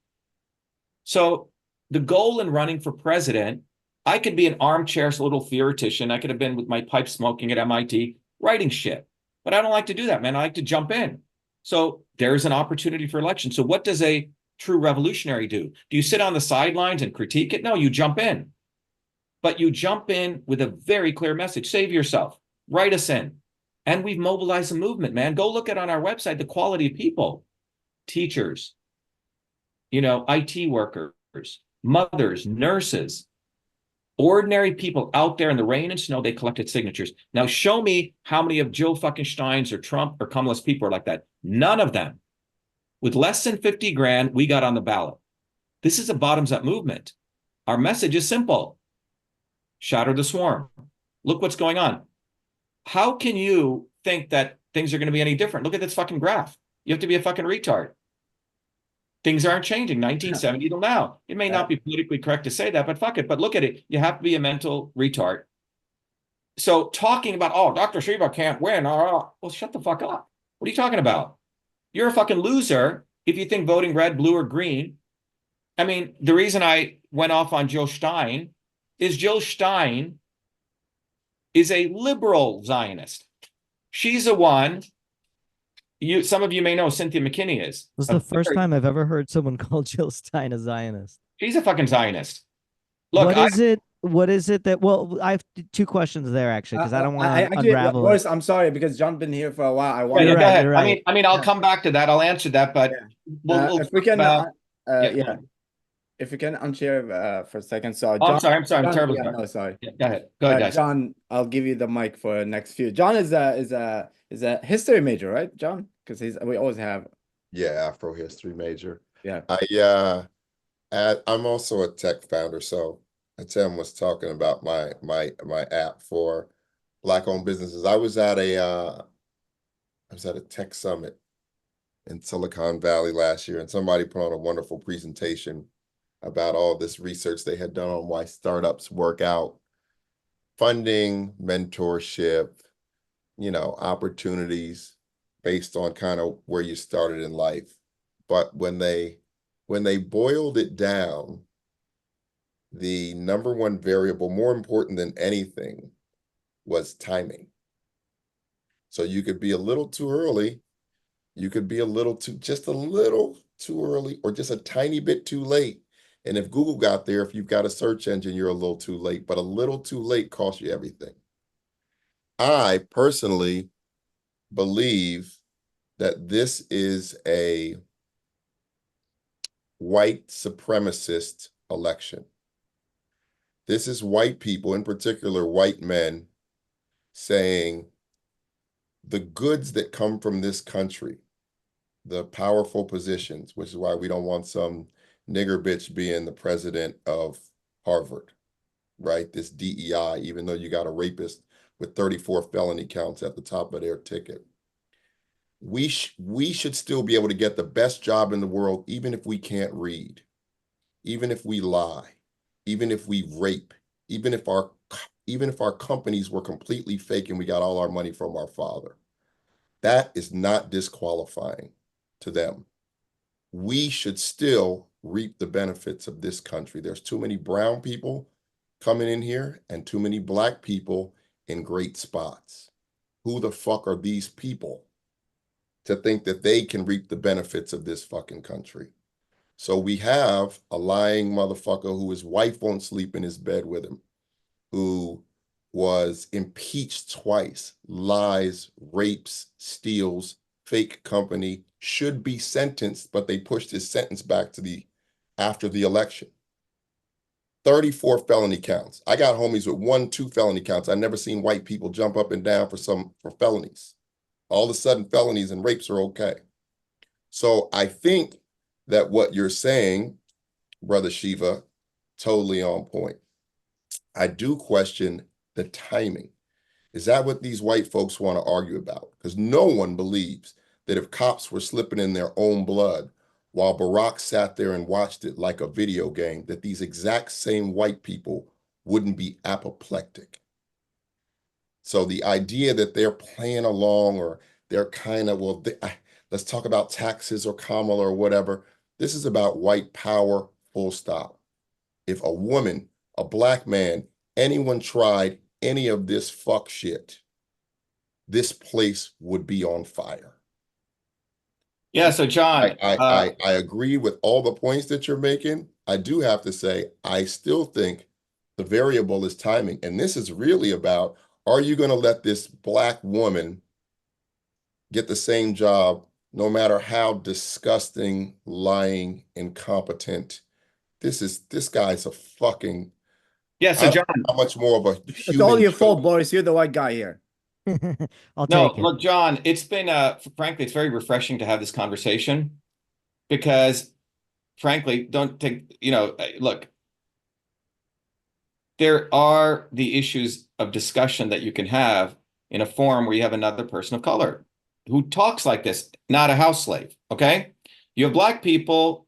So the goal in running for president, I could be an armchair little theoretician. I could have been with my pipe smoking at MIT writing shit, but I don't like to do that, man. I like to jump in. So there's an opportunity for election. So what does a true revolutionary do? Do you sit on the sidelines and critique it? No, you jump in. But you jump in with a very clear message. Save yourself. Write us in. And we've mobilized a movement, man. Go look at on our website the quality of people. Teachers, IT workers, mothers, nurses, ordinary people out there in the rain and snow. They collected signatures. Now show me how many of Joe fucking Stein's or Trump or Kamala's people are like that. None of them. With less than 50 grand, we got on the ballot. This is a bottoms-up movement. Our message is simple. Shatter the swarm. Look what's going on. How can you think that things are going to be any different? Look at this fucking graph. You have to be a fucking retard. Things aren't changing 1970 till now. It may not be politically correct to say that, but fuck it. But look at it. You have to be a mental retard. So talking about, Dr. Shiva can't win. Well, shut the fuck up. What are you talking about? You're a fucking loser if you think voting red, blue, or green. I mean, the reason I went off on Jill Stein is Jill Stein is a liberal Zionist. She's the one, some of you may know Cynthia McKinney is. This is the first time I've ever heard someone call Jill Stein a Zionist. She's a fucking Zionist. Look, what is it that, well, I have two questions there, actually, because I don't want to unravel Boris, I'm sorry, because John's been here for a while. I want go ahead. Right. I mean, I'll come back to that. I'll answer that, but if we can, if you can unshare for a second. So John, I'm sorry. I'm terrible. No, sorry. Yeah, go ahead, guys. John, I'll give you the mic for next few. John is a history major, right, John? Because we always have. Yeah, Afro history major. Yeah. I'm also a tech founder, so Tim was talking about my app for Black-owned businesses. I was at a tech summit in Silicon Valley last year, and somebody put on a wonderful presentation about all this research they had done on why startups work out, funding, mentorship, opportunities based on kind of where you started in life. But when they boiled it down, the number one variable, more important than anything, was timing. So you could be a little too early, you could be just a little too early, or just a tiny bit too late. And if Google got there, if you've got a search engine, you're a little too late, but a little too late costs you everything. I personally believe that this is a white supremacist election. This is white people, in particular white men, saying the goods that come from this country, the powerful positions, which is why we don't want some nigger bitch being the president of Harvard, right? This DEI, even though you got a rapist with 34 felony counts at the top of their ticket. we should still be able to get the best job in the world, even if we can't read, even if we lie, even if we rape, even if our companies were completely fake and we got all our money from our father. That is not disqualifying to them. We should still reap the benefits of this country. There's too many brown people coming in here and too many black people in great spots. Who the fuck are these people to think that they can reap the benefits of this fucking country? So we have a lying motherfucker who his wife won't sleep in his bed with him, who was impeached twice, lies, rapes, steals, fake company, should be sentenced, but they pushed his sentence back to after the election. 34 felony counts. I got homies with 1, 2 felony counts. I never seen white people jump up and down for felonies. All of a sudden, felonies and rapes are okay. So I think that what you're saying, Brother Shiva, totally on point. I do question the timing. Is that what these white folks want to argue about? Because no one believes that if cops were slipping in their own blood while Barack sat there and watched it like a video game, that these exact same white people wouldn't be apoplectic. So the idea that they're playing along, or they're kind of, well, let's talk about taxes or Kamala or whatever. This is about white power, full stop. If a woman, a black man, anyone tried any of this fuck shit, this place would be on fire. Yeah, so John, I agree with all the points that you're making. I do have to say, I still think the variable is timing. And this is really about, are you going to let this black woman get the same job, no matter how disgusting, lying, incompetent? This guy's a fucking... Yeah, so John, how much more of a human... It's all your fault, Boris. You're the white guy here. I'll take it. Look, John, it's been, frankly, it's very refreshing to have this conversation because, frankly, look, there are the issues of discussion that you can have in a forum where you have another person of color who talks like this, not a house slave, okay? You have black people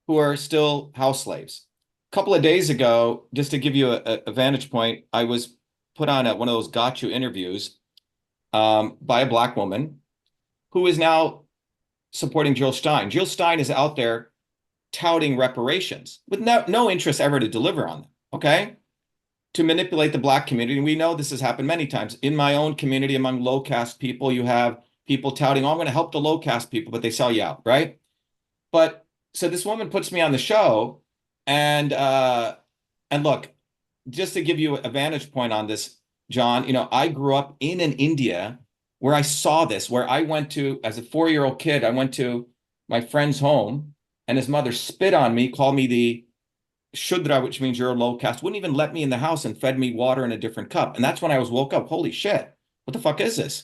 who are still house slaves. A couple of days ago, just to give you a vantage point, I was put on one of those got you interviews by a black woman who is now supporting Jill Stein. Jill Stein is out there touting reparations with no interest ever to deliver on them, okay? To manipulate the black community. And we know this has happened many times. In my own community, among low caste people, you have people touting, oh, I'm going to help the low caste people, but they sell you out, right? But so this woman puts me on the show, and look, just to give you a vantage point on this, John, I grew up in an India where I saw this, where I went to, as a 4-year-old kid, I went to my friend's home and his mother spit on me, called me the Shudra, which means you're a low caste, wouldn't even let me in the house and fed me water in a different cup. And that's when I was woke up. Holy shit, what the fuck is this?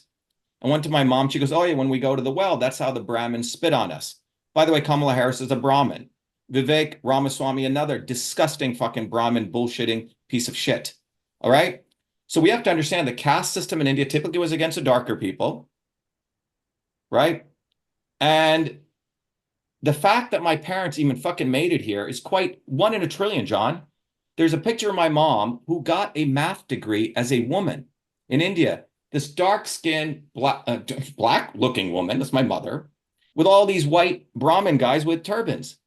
I went to my mom. She goes, oh yeah, when we go to the well, that's how the Brahmins spit on us. By the way, Kamala Harris is a Brahmin. Vivek Ramaswamy, another disgusting fucking Brahmin bullshitting piece of shit. All right? So we have to understand the caste system in India typically was against the darker people, right? And the fact that my parents even fucking made it here is quite 1 in a trillion, John. There's a picture of my mom who got a math degree as a woman in India. This dark-skinned, black-looking woman, that's my mother, with all these white Brahmin guys with turbans.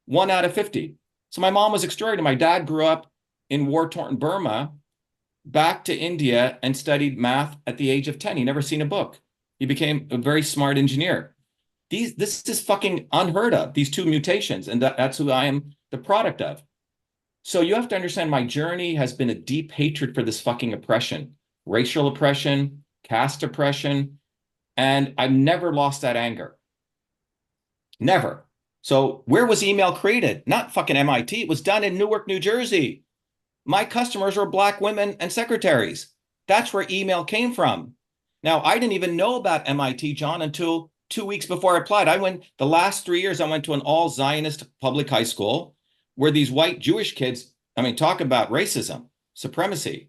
1 out of 50. So my mom was extraordinary. My dad grew up in war-torn Burma, back to India, and studied math at the age of 10. He never seen a book. He became a very smart engineer. This is fucking unheard of, these 2 mutations, and that's who I am the product of. So you have to understand my journey has been a deep hatred for this fucking oppression, racial oppression, caste oppression, and I've never lost that anger. Never. So where was email created? Not fucking MIT. It was done in Newark, New Jersey. My customers were black women and secretaries. That's where email came from. Now, I didn't even know about MIT, John, until 2 weeks before I applied. The last 3 years, I went to an all Zionist public high school where these white Jewish kids, talk about racism, supremacy.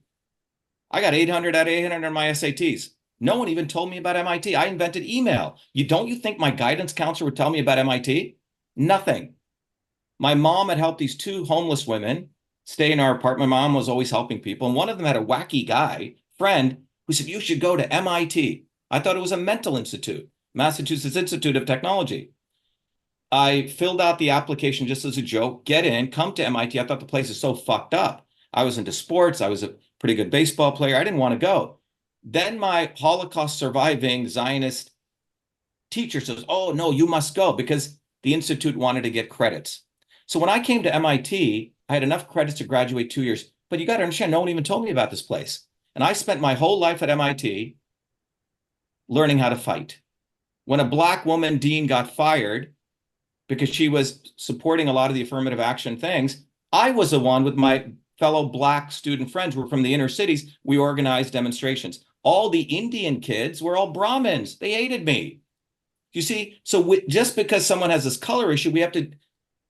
I got 800 out of 800 on my SATs. No one even told me about MIT. I invented email. Don't you think my guidance counselor would tell me about MIT? Nothing. My mom had helped these two homeless women stay in our apartment. My mom was always helping people. And one of them had a wacky friend, who said, you should go to MIT. I thought it was a mental institute, Massachusetts Institute of Technology. I filled out the application just as a joke, get in, come to MIT. I thought the place is so fucked up. I was into sports. I was a pretty good baseball player. I didn't want to go. Then my Holocaust surviving Zionist teacher says, oh, no, you must go, because the institute wanted to get credits. So when I came to MIT, I had enough credits to graduate 2 years. But you got to understand, no one even told me about this place. And I spent my whole life at MIT learning how to fight. When a Black woman dean got fired because she was supporting a lot of the affirmative action things, I was the one with my fellow Black student friends who were from the inner cities. We organized demonstrations. All the Indian kids were all Brahmins. They hated me. You see, so just because someone has this color issue, we have to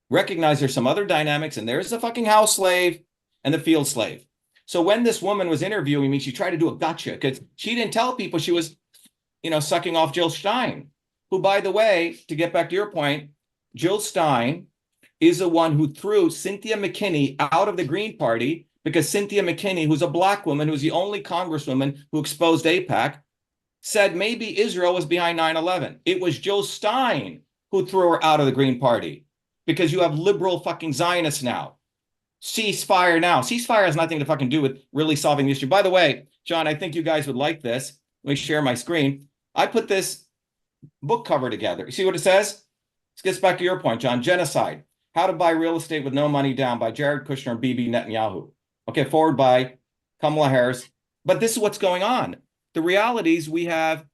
recognize there's some other dynamics, and there's the fucking house slave and the field slave. So when this woman was interviewing me, she tried to do a gotcha, because she didn't tell people she was, sucking off Jill Stein, who, by the way, to get back to your point, Jill Stein is the one who threw Cynthia McKinney out of the Green Party, because Cynthia McKinney, who's a Black woman, who's the only congresswoman who exposed AIPAC, said maybe Israel was behind 9/11. It was Jill Stein who threw her out of the Green Party, because you have liberal fucking Zionists now. Ceasefire now. Ceasefire has nothing to fucking do with really solving the issue. By the way, John, I think you guys would like this. Let me share my screen. I put this book cover together. You see what it says? This gets back to your point, John. Genocide. How to Buy Real Estate with No Money Down by Jared Kushner and Bibi Netanyahu. Okay, forward by Kamala Harris. But this is what's going on. The reality is we have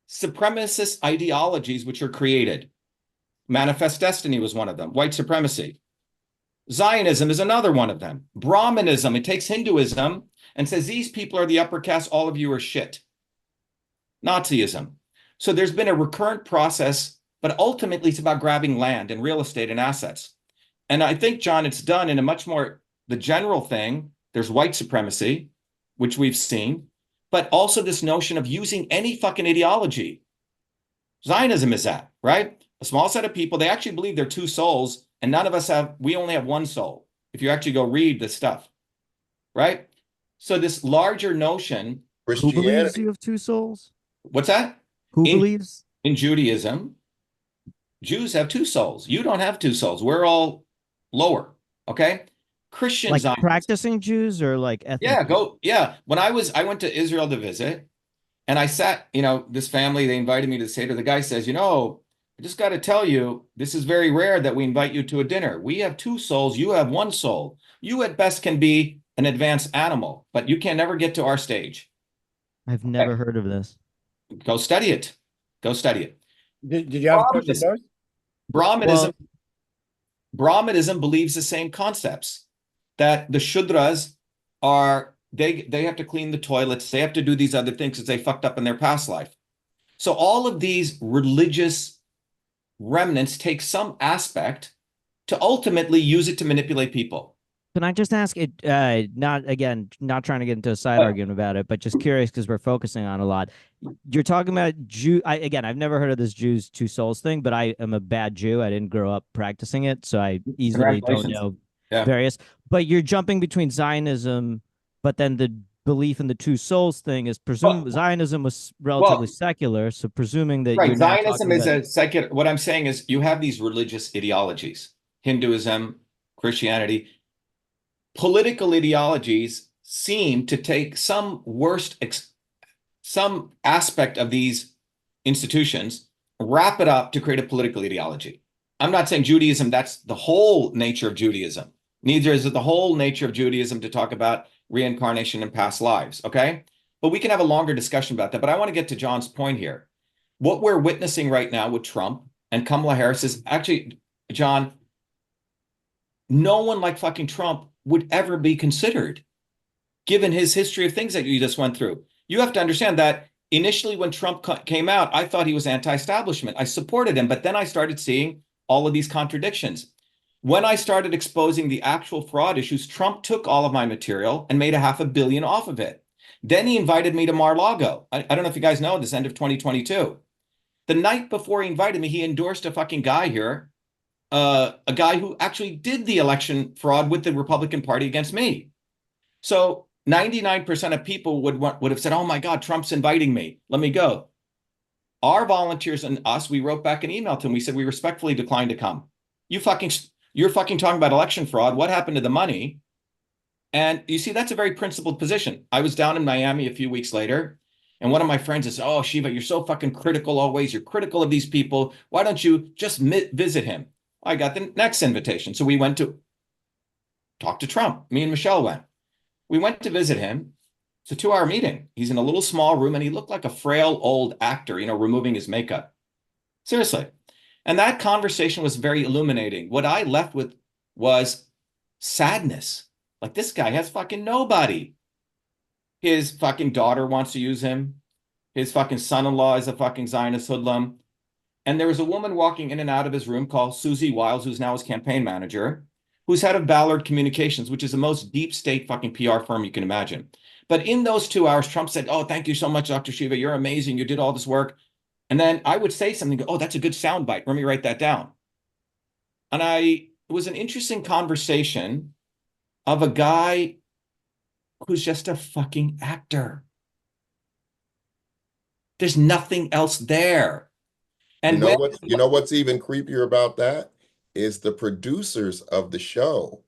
supremacist ideologies which are created. Manifest Destiny was one of them. White supremacy. Zionism is another one of them. Brahminism, it takes Hinduism and says these people are the upper caste, all of you are shit. Nazism. So there's been a recurrent process, but ultimately it's about grabbing land and real estate and assets. And I think, John, it's done in a much more, the general thing, there's white supremacy, which we've seen, but also this notion of using any fucking ideology. Zionism is that, right? A small set of people, they actually believe they're two souls, and none of us we only have one soul, if you actually go read this stuff, right? So this larger notion. Who believes you have two souls? What's that? Who believes? In Judaism, Jews have two souls. You don't have two souls. We're all lower, okay? Christians, like Zionists, practicing Jews or like ethnic? When I went to Israel to visit, and I sat, this family, they invited me to the Seder. The guy says, I just got to tell you, this is very rare that we invite you to a dinner. We have two souls. You have one soul. You at best can be an advanced animal, but you can never get to our stage. I've never heard of this. Go study it. Go study it. Did you have questions? Brahminism believes the same concepts, that the Shudras are, they have to clean the toilets. They have to do these other things because they fucked up in their past life. So all of these religious remnants take some aspect to ultimately use it to manipulate people. Can I just ask it, not trying to get into a side argument about it, but just curious because we're focusing on a lot. You're talking about I've never heard of this Jews two souls thing, but I am a bad Jew. I didn't grow up practicing it, so I easily don't know various. But you're jumping between Zionism, but then the belief in the two souls thing is Zionism was relatively secular, so presuming that right, Zionism is a secular. What I'm saying is you have these religious ideologies, Hinduism, Christianity. Political ideologies seem to take some aspect of these institutions, wrap it up to create a political ideology. I'm not saying Judaism, that's the whole nature of Judaism. Neither is it the whole nature of Judaism to talk about reincarnation and past lives, okay? But we can have a longer discussion about that. But I want to get to John's point here. What we're witnessing right now with Trump and Kamala Harris is actually, John, no one like fucking Trump would ever be considered, given his history of things that you just went through. You have to understand that initially when Trump came out, I thought he was anti-establishment. I supported him, but then I started seeing all of these contradictions. When I started exposing the actual fraud issues, Trump took all of my material and made $500 million off of it. Then he invited me to Mar-a-Lago. I don't know if you guys know this, end of 2022. The night before he invited me, he endorsed a fucking guy here, a guy who actually did the election fraud with the Republican Party against me. So 99% of people would have said, oh my God, Trump's inviting me. Let me go. Our volunteers and us, we wrote back an email to him. We said, we respectfully decline to come. You're fucking talking about election fraud. What happened to the money? And you see, that's a very principled position. I was down in Miami a few weeks later, and one of my friends says, oh, Shiva, you're so fucking critical always. You're critical of these people. Why don't you just visit him? I got the next invitation. So we went to talk to Trump. Me and Michelle went. We went to visit him. It's a 2-hour meeting. He's in a little small room, and he looked like a frail old actor, removing his makeup. Seriously. And that conversation was very illuminating. What I left with was sadness. Like, this guy has fucking nobody. His fucking daughter wants to use him. His fucking son-in-law is a fucking Zionist hoodlum. And there was a woman walking in and out of his room called Susie Wiles, who's now his campaign manager, who's head of Ballard Communications, which is the most deep state fucking PR firm you can imagine. But in those 2 hours, Trump said, oh, thank you so much, Dr. Shiva. You're amazing. You did all this work. And then I would say something, oh, that's a good soundbite. Let me write that down. And it was an interesting conversation of a guy who's just a fucking actor. There's nothing else there. And you know what's even creepier about that is the producers of the show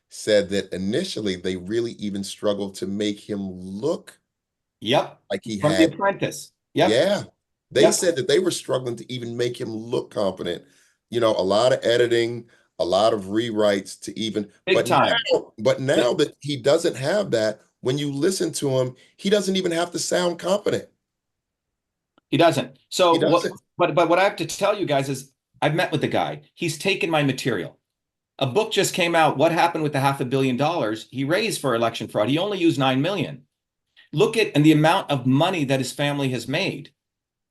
said that initially they really even struggled to make him look like he from had The Apprentice. Yeah. They said that they were struggling to even make him look competent. A lot of editing, a lot of rewrites to even Big time. But now that he doesn't have that, when you listen to him, he doesn't even have to sound competent. He doesn't. So He doesn't. But what I have to tell you guys is I've met with the guy. He's taken my material. A book just came out, What Happened with the $500 million he raised for election fraud. He only used $9 million. Look at the amount of money that his family has made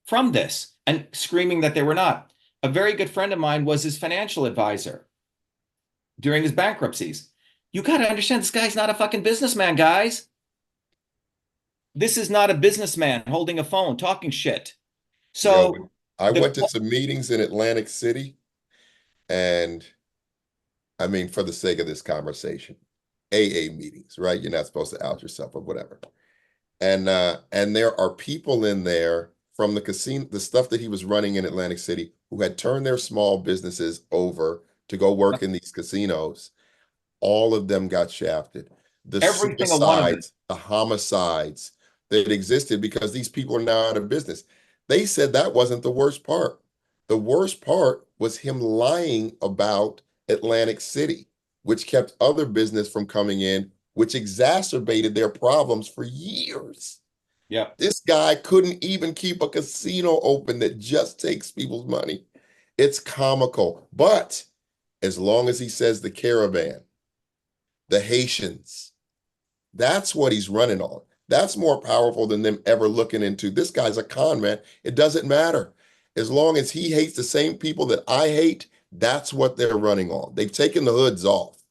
from this, and screaming that they were not. A very good friend of mine was his financial advisor during his bankruptcies. You got to understand, this guy's not a fucking businessman, guys. This is not a businessman holding a phone, talking shit. So I went to some meetings in Atlantic City, and I mean, for the sake of this conversation, AA meetings, right? You're not supposed to out yourself or whatever. And there are people in there from the casino, the stuff that he was running in Atlantic City, who had turned their small businesses over to go work in these casinos. All of them got shafted. Every single one of them. The homicides that existed because these people are now out of business. They said that wasn't the worst part. The worst part was him lying about Atlantic City, which kept other business from coming in, which exacerbated their problems for years. Yeah. This guy couldn't even keep a casino open that just takes people's money. It's comical. But as long as he says the caravan, the Haitians, that's what he's running on. That's more powerful than them ever looking into, this guy's a con man. It doesn't matter. As long as he hates the same people that I hate, that's what they're running on. They've taken the hoods off.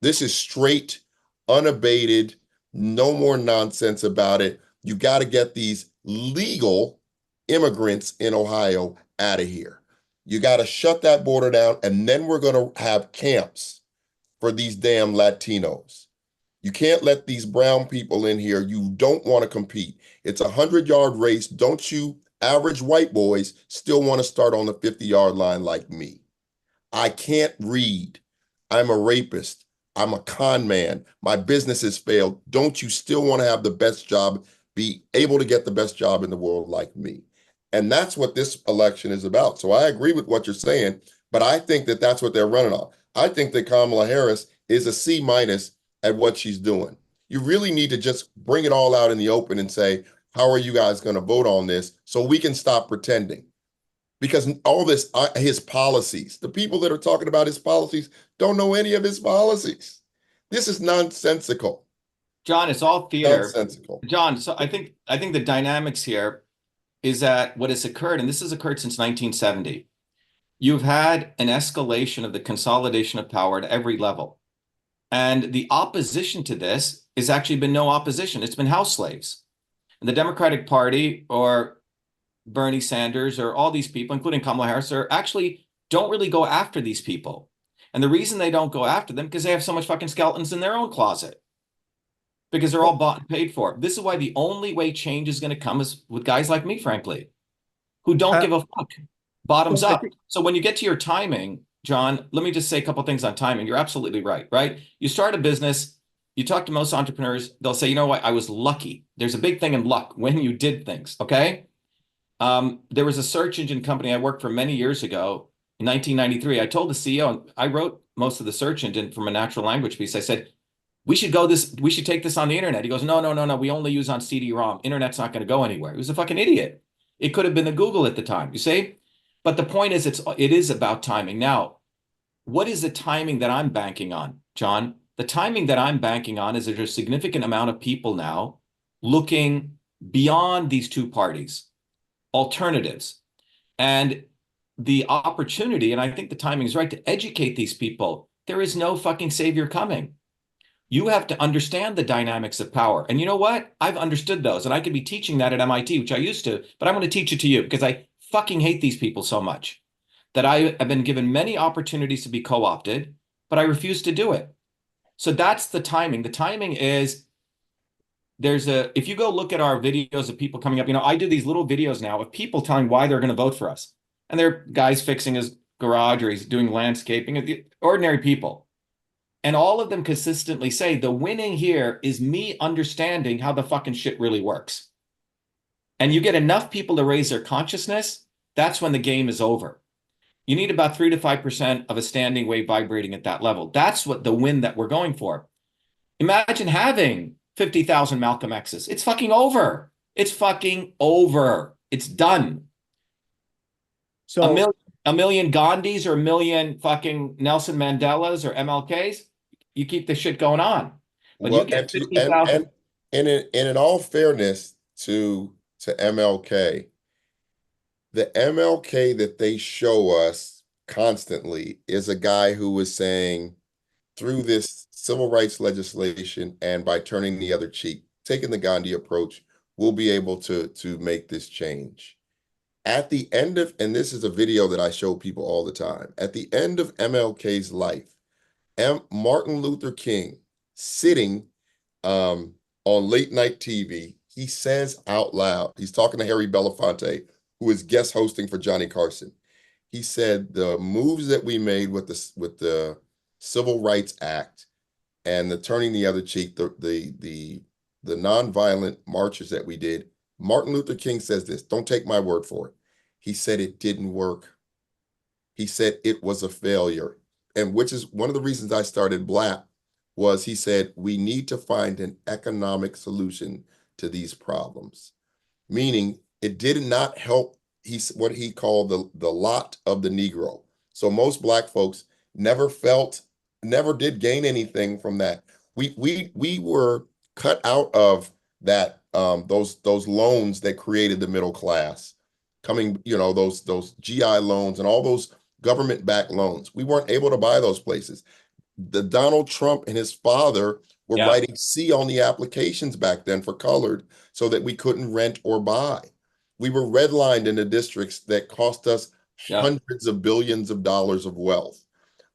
This is straight, unabated, no more nonsense about it. You got to get these legal immigrants in Ohio out of here. You got to shut that border down, and then we're going to have camps for these damn Latinos. You can't let these brown people in here. You don't want to compete. It's a 100-yard race. Don't you average white boys still want to start on the 50-yard line like me? I can't read. I'm a rapist. I'm a con man. My business has failed. Don't you still want to have the best job, be able to get the best job in the world like me? And that's what this election is about. So I agree with what you're saying, but I think that that's what they're running on. I think that Kamala Harris is a C- at what she's doing. You really need to just bring it all out in the open and say, how are you guys going to vote on this so we can stop pretending? Because all this, his policies, the people that are talking about his policies don't know any of his policies. This is nonsensical. John, it's all theater. Nonsensical. John, so I think the dynamics here is that what has occurred, and this has occurred since 1970, you've had an escalation of the consolidation of power at every level. And the opposition to this has actually been no opposition. It's been house slaves. And the Democratic Party or Bernie Sanders or all these people, including Kamala Harris, are actually don't really go after these people. And the reason they don't go after them because they have so much fucking skeletons in their own closet. Because they're all bought and paid for. This is why the only way change is going to come is with guys like me, frankly, who don't give a fuck. Bottoms up. So when you get to your timing, John, let me just say a couple things on timing. You're absolutely right, right? You start a business, you talk to most entrepreneurs, they'll say, you know what, I was lucky. There's a big thing in luck when you did things, okay? There was a search engine company I worked for many years ago in 1993. I told the CEO, and I wrote most of the search engine from a natural language piece. I said, we should take this on the internet. He goes, no, we only use on CD-ROM. Internet's not going to go anywhere. He was a fucking idiot. It could have been the Google at the time, you see? But the point is, it is about timing. Now, what is the timing that I'm banking on, John? The timing that I'm banking on is there's a significant amount of people now looking beyond these two parties, alternatives, and the opportunity, and I think the timing is right, to educate these people. There is no fucking savior coming. You have to understand the dynamics of power. And you know what? I've understood those. And I could be teaching that at MIT, which I used to, but I'm going to teach it to you because I fucking hate these people so much that I have been given many opportunities to be co-opted, but I refuse to do it. So that's the timing. The timing is if you go look at our videos of people coming up, I do these little videos now of people telling why they're going to vote for us. And they're guys fixing his garage or he's doing landscaping, ordinary people. And all of them consistently say the winning here is me understanding how the fucking shit really works. And you get enough people to raise their consciousness, that's when the game is over. You need about 3 to 5% of a standing wave vibrating at that level. That's what the win that we're going for. Imagine having 50,000 Malcolm X's. It's fucking over. It's fucking over. It's done. So a million Gandhis or a million fucking Nelson Mandelas or MLKs, you keep the shit going on. But well, you get 50,000. And in all fairness to MLK, the MLK that they show us constantly is a guy who was saying, through this civil rights legislation and by turning the other cheek, taking the Gandhi approach, we'll be able to make this change. At the end of, and this is a video that I show people all the time, at the end of MLK's life, Martin Luther King sitting on late night TV, he says out loud, he's talking to Harry Belafonte, who is guest hosting for Johnny Carson. He said the moves that we made with the Civil Rights Act and the turning the other cheek, the nonviolent marches that we did, Martin Luther King says this, don't take my word for it. He said it didn't work. He said it was a failure. And which is one of the reasons I started BLAP, was he said, we need to find an economic solution to these problems. Meaning it did not help what he called the lot of the Negro. So most Black folks never did gain anything from that. We were cut out of that, those loans that created the middle class, coming, those GI loans and all those government-backed loans. We weren't able to buy those places. The Donald Trump and his father were writing C on the applications back then for colored so that we couldn't rent or buy. We were redlined into districts that cost us hundreds of billions of dollars of wealth.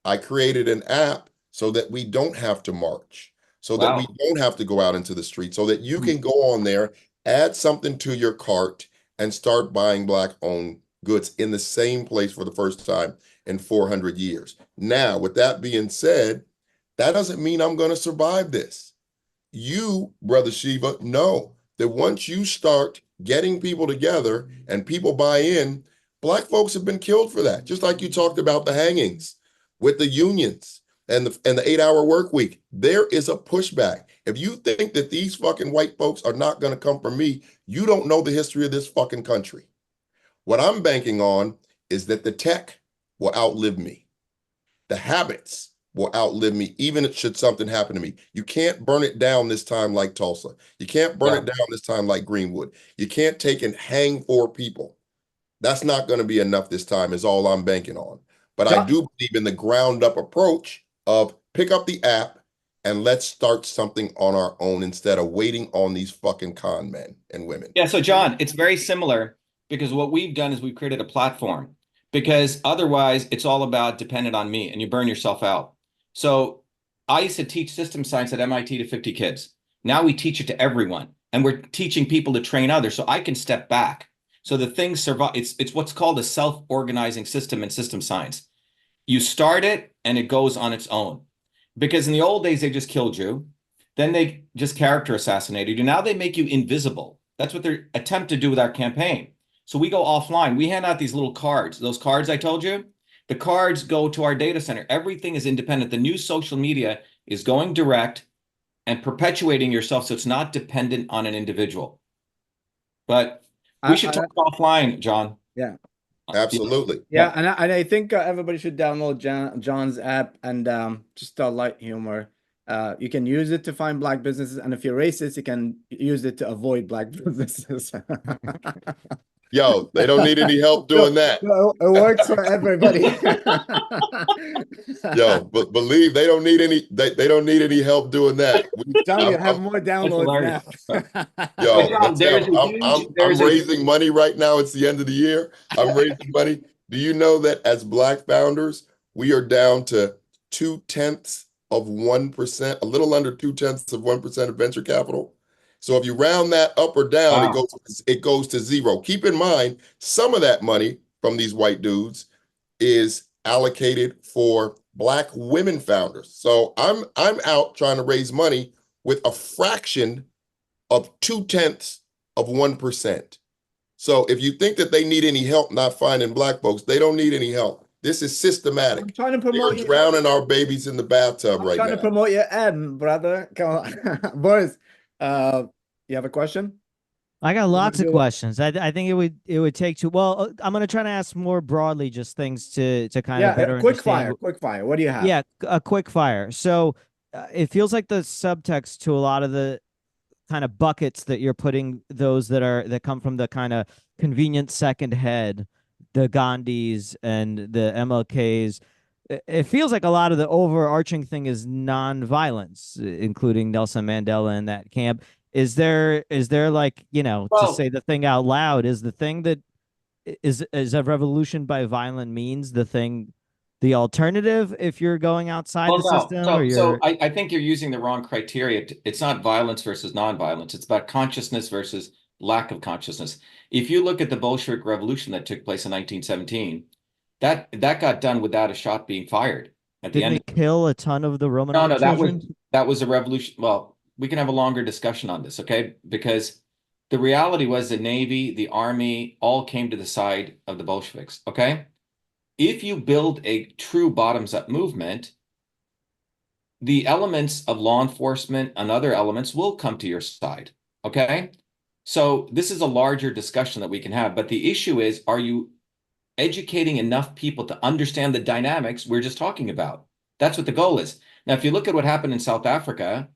I created an app so that we don't have to march, so that we don't have to go out into the street, so that you can go on there, add something to your cart, and start buying Black-owned goods in the same place for the first time in 400 years. Now, with that being said, that doesn't mean I'm going to survive this. You, Brother Shiva, know that once you start getting people together and people buy in, Black folks have been killed for that. Just like you talked about the hangings with the unions and the 8-hour work week. There is a pushback. If you think that these fucking white folks are not going to come for me, you don't know the history of this fucking country. What I'm banking on is that the tech will outlive me. The habits will outlive me, even should something happen to me. You can't burn it down this time like Tulsa. You can't burn it down this time like Greenwood. You can't take and hang 4 people. That's not going to be enough this time, is all I'm banking on. But I do believe in the ground up approach of pick up the app, and let's start something on our own instead of waiting on these fucking con men and women. Yeah, so John, it's very similar because what we've done is we've created a platform, because otherwise it's all about dependent on me and you burn yourself out. So I used to teach system science at MIT to 50 kids. Now we teach it to everyone, and we're teaching people to train others so I can step back. So the things survive. It's what's called a self-organizing system in system science. You start it and it goes on its own. Because in the old days, they just killed you. Then they just character assassinated you. Now they make you invisible. That's what they're attempt to do with our campaign. So we go offline. We hand out these little cards. Those cards I told you, the cards go to our data center. Everything is independent. The new social media is going direct and perpetuating yourself so it's not dependent on an individual. But we should talk offline, John. Yeah. Absolutely. Yeah, and I think everybody should download John's app and just light humor. You can use it to find black businesses, and if you're racist, you can use it to avoid black businesses. Yo, they don't need any help doing that. No, it works for everybody. Yo, but believe they don't need any help doing that. John, you have more downloads now. Yo, John, I'm raising money right now. It's the end of the year. I'm raising money. Do you know that as black founders, we are down to 0.2%, a little under 0.2% of venture capital? So if you round that up or down, wow, it goes to zero. Keep in mind, some of that money from these white dudes is allocated for black women founders. So I'm out trying to raise money with a fraction of 0.2%. So if you think that they need any help not finding black folks, they don't need any help. This is systematic. I'm trying to promote. They're drowning our babies in the bathtub right now. I'm trying to promote your ad, brother. Come on, boys. You have a question? I got lots of questions. I think it would take too well. I'm going to try to ask more broadly, just things to kind of better quick understand. Quick fire. What do you have? Yeah, a quick fire. So it feels like the subtext to a lot of the kind of buckets that you're putting those that come from the kind of convenient second head, the Gandhis and the MLKs. It feels like a lot of the overarching thing is nonviolence, including Nelson Mandela in that camp. Is there like, to say the thing out loud, is the thing that is a revolution by violent means the alternative if you're going outside the system? So I think you're using the wrong criteria. It's not violence versus nonviolence. It's about consciousness versus lack of consciousness. If you look at the Bolshevik Revolution that took place in 1917, that got done without a shot being fired. Didn't they kill a ton of the Romanov children? that was a revolution. Well, we can have a longer discussion on this, okay? Because the reality was the Navy, the Army, all came to the side of the Bolsheviks, okay? If you build a true bottoms-up movement, the elements of law enforcement and other elements will come to your side, okay? So this is a larger discussion that we can have, but the issue is, are you educating enough people to understand the dynamics we're just talking about? That's what the goal is. Now, if you look at what happened in South Africa,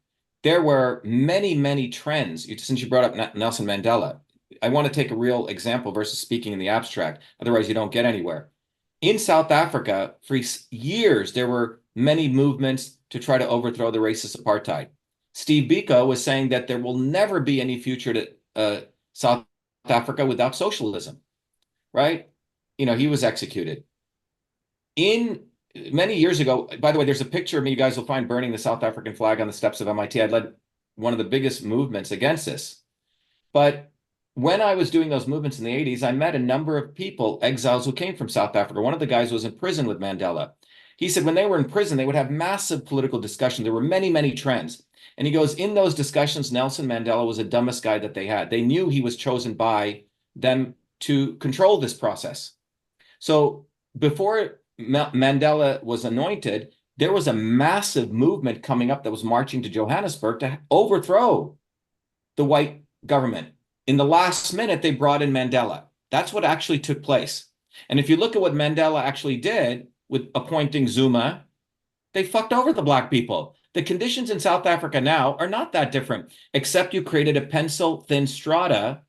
there were many, many trends. Since you brought up Nelson Mandela, I want to take a real example versus speaking in the abstract. Otherwise, you don't get anywhere. In South Africa, for years, there were many movements to try to overthrow the racist apartheid. Steve Biko was saying that there will never be any future to South Africa without socialism, right? He was executed. Many years ago, by the way, there's a picture of me, you guys will find, burning the South African flag on the steps of MIT. I led one of the biggest movements against this. But when I was doing those movements in the 80s, I met a number of people, exiles who came from South Africa. One of the guys was in prison with Mandela. He said when they were in prison, they would have massive political discussion. There were many, many trends. And he goes, in those discussions, Nelson Mandela was the dumbest guy that they had. They knew he was chosen by them to control this process. So before Mandela was anointed, there was a massive movement coming up that was marching to Johannesburg to overthrow the white government. In the last minute, they brought in Mandela. That's what actually took place. And if you look at what Mandela actually did with appointing Zuma, they fucked over the black people. The conditions in South Africa now are not that different, except you created a pencil-thin strata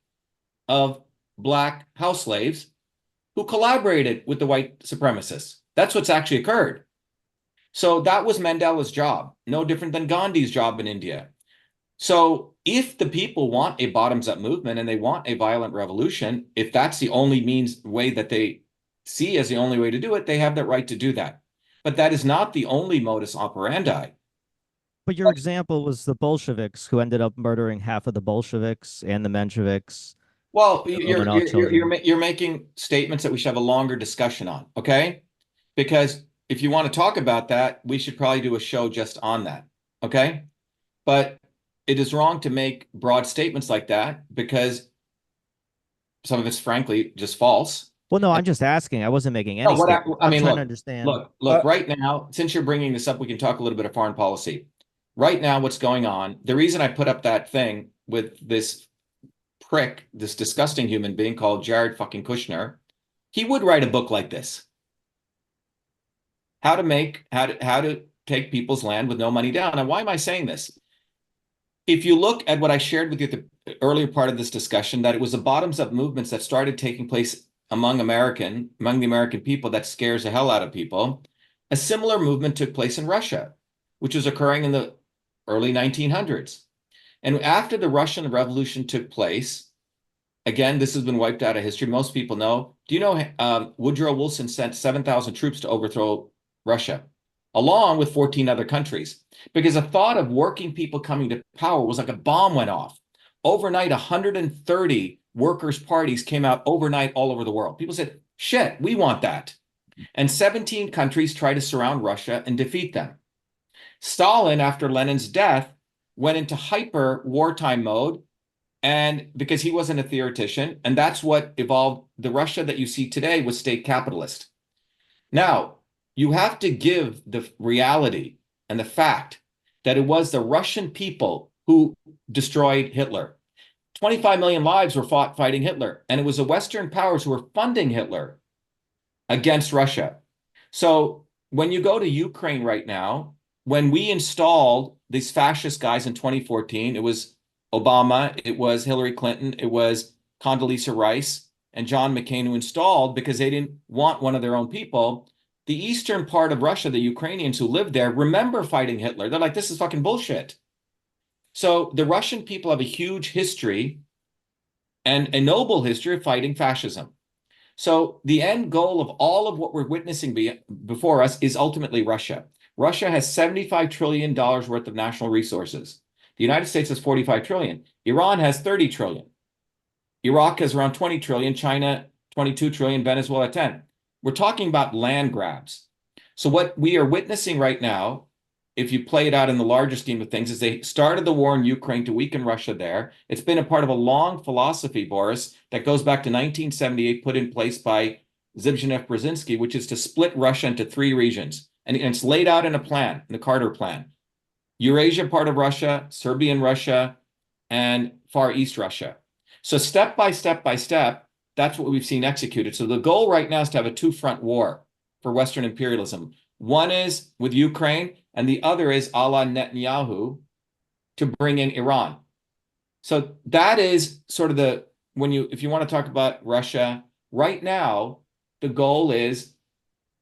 of black house slaves who collaborated with the white supremacists. That's what's actually occurred. So that was Mandela's job, no different than Gandhi's job in India. So if the people want a bottoms-up movement and they want a violent revolution, if that's the only way that they see as the only way to do it, they have that right to do that. But that is not the only modus operandi. But your example was the Bolsheviks, who ended up murdering half of the Bolsheviks and the Mensheviks. Well, Children. you're making statements that we should have a longer discussion on, okay? Because if you want to talk about that, we should probably do a show just on that, okay? But it is wrong to make broad statements like that because some of it's frankly just false. Well, no, I'm just asking. I wasn't making any statement. I mean, I'm trying look, to understand. Look, right now, since you're bringing this up, we can talk a little bit of foreign policy. Right now, what's going on, the reason I put up that thing with this prick, this disgusting human being called Jared fucking Kushner, he would write a book like this. How to take people's land with no money down. And why am I saying this? If you look at what I shared with you at the earlier part of this discussion, that it was the bottoms-up movements that started taking place among the American people that scares the hell out of people. A similar movement took place in Russia, which was occurring in the early 1900s. And after the Russian Revolution took place, again, this has been wiped out of history. Most people know. Do you know Woodrow Wilson sent 7,000 troops to overthrow Russia, along with 14 other countries? Because the thought of working people coming to power was like a bomb went off. Overnight, 130 workers' parties came out overnight all over the world. People said, shit, we want that. And 17 countries tried to surround Russia and defeat them. Stalin, after Lenin's death, went into hyper wartime mode, and because he wasn't a theoretician, and that's what evolved. The Russia that you see today was state capitalist. Now, you have to give the reality and the fact that it was the Russian people who destroyed Hitler. 25 million lives were fought fighting Hitler, and it was the Western powers who were funding Hitler against Russia. So when you go to Ukraine right now, when we installed these fascist guys in 2014, it was Obama, it was Hillary Clinton, it was Condoleezza Rice and John McCain who installed, because they didn't want one of their own people. The eastern part of Russia, the Ukrainians who lived there, remember fighting Hitler. They're like, this is fucking bullshit. So the Russian people have a huge history and a noble history of fighting fascism. So the end goal of all of what we're witnessing before us is ultimately Russia. Russia has $75 trillion worth of national resources. The United States has 45 trillion. Iran has 30 trillion. Iraq has around 20 trillion. China, 22 trillion. Venezuela, 10. We're talking about land grabs. So what we are witnessing right now, if you play it out in the larger scheme of things, is they started the war in Ukraine to weaken Russia there. It's been a part of a long philosophy, Boris, that goes back to 1978, put in place by Zbigniew-Brzezinski, which is to split Russia into 3 regions. And it's laid out in a plan, in the Carter Plan. Eurasia part of Russia, Serbian Russia, and Far East Russia. So step by step by step, that's what we've seen executed. So the goal right now is to have a 2-front war for Western imperialism. One is with Ukraine, and the other is a la Netanyahu to bring in Iran. So that is sort of if you want to talk about Russia, right now, the goal is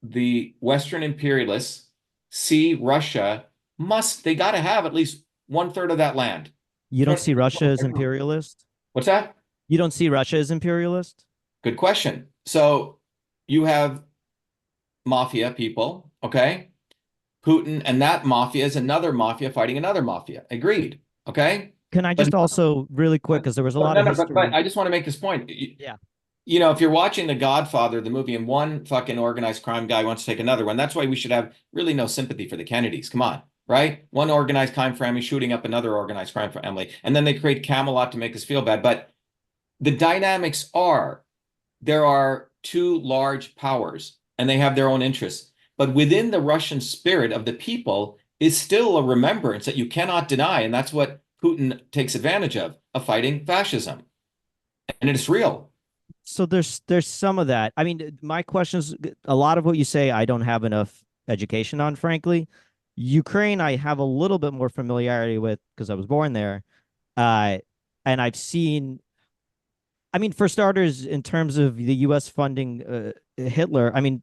the Western imperialists see Russia they got to have at least 1/3 of that land. You don't see Russia as imperialist? What's that? You don't see Russia as imperialist? Good question. So you have mafia people, okay? Putin and that mafia is another mafia fighting another mafia. Agreed, okay? Can I just also really quick, because there was a lot of history. But I just want to make this point. Yeah. You know, if you're watching The Godfather, the movie, and one fucking organized crime guy wants to take another one, that's why we should have really no sympathy for the Kennedys. Come on, right? One organized crime family shooting up another organized crime family, and then they create Camelot to make us feel bad. But the dynamics are, there are 2 large powers, and they have their own interests. But within the Russian spirit of the people is still a remembrance that you cannot deny, and that's what Putin takes advantage of fighting fascism. And it's real. So there's some of that. I mean, my question is, a lot of what you say, I don't have enough education on, frankly. Ukraine, I have a little bit more familiarity with because I was born there. And I've seen, I mean, for starters, in terms of the U.S. funding Hitler, I mean,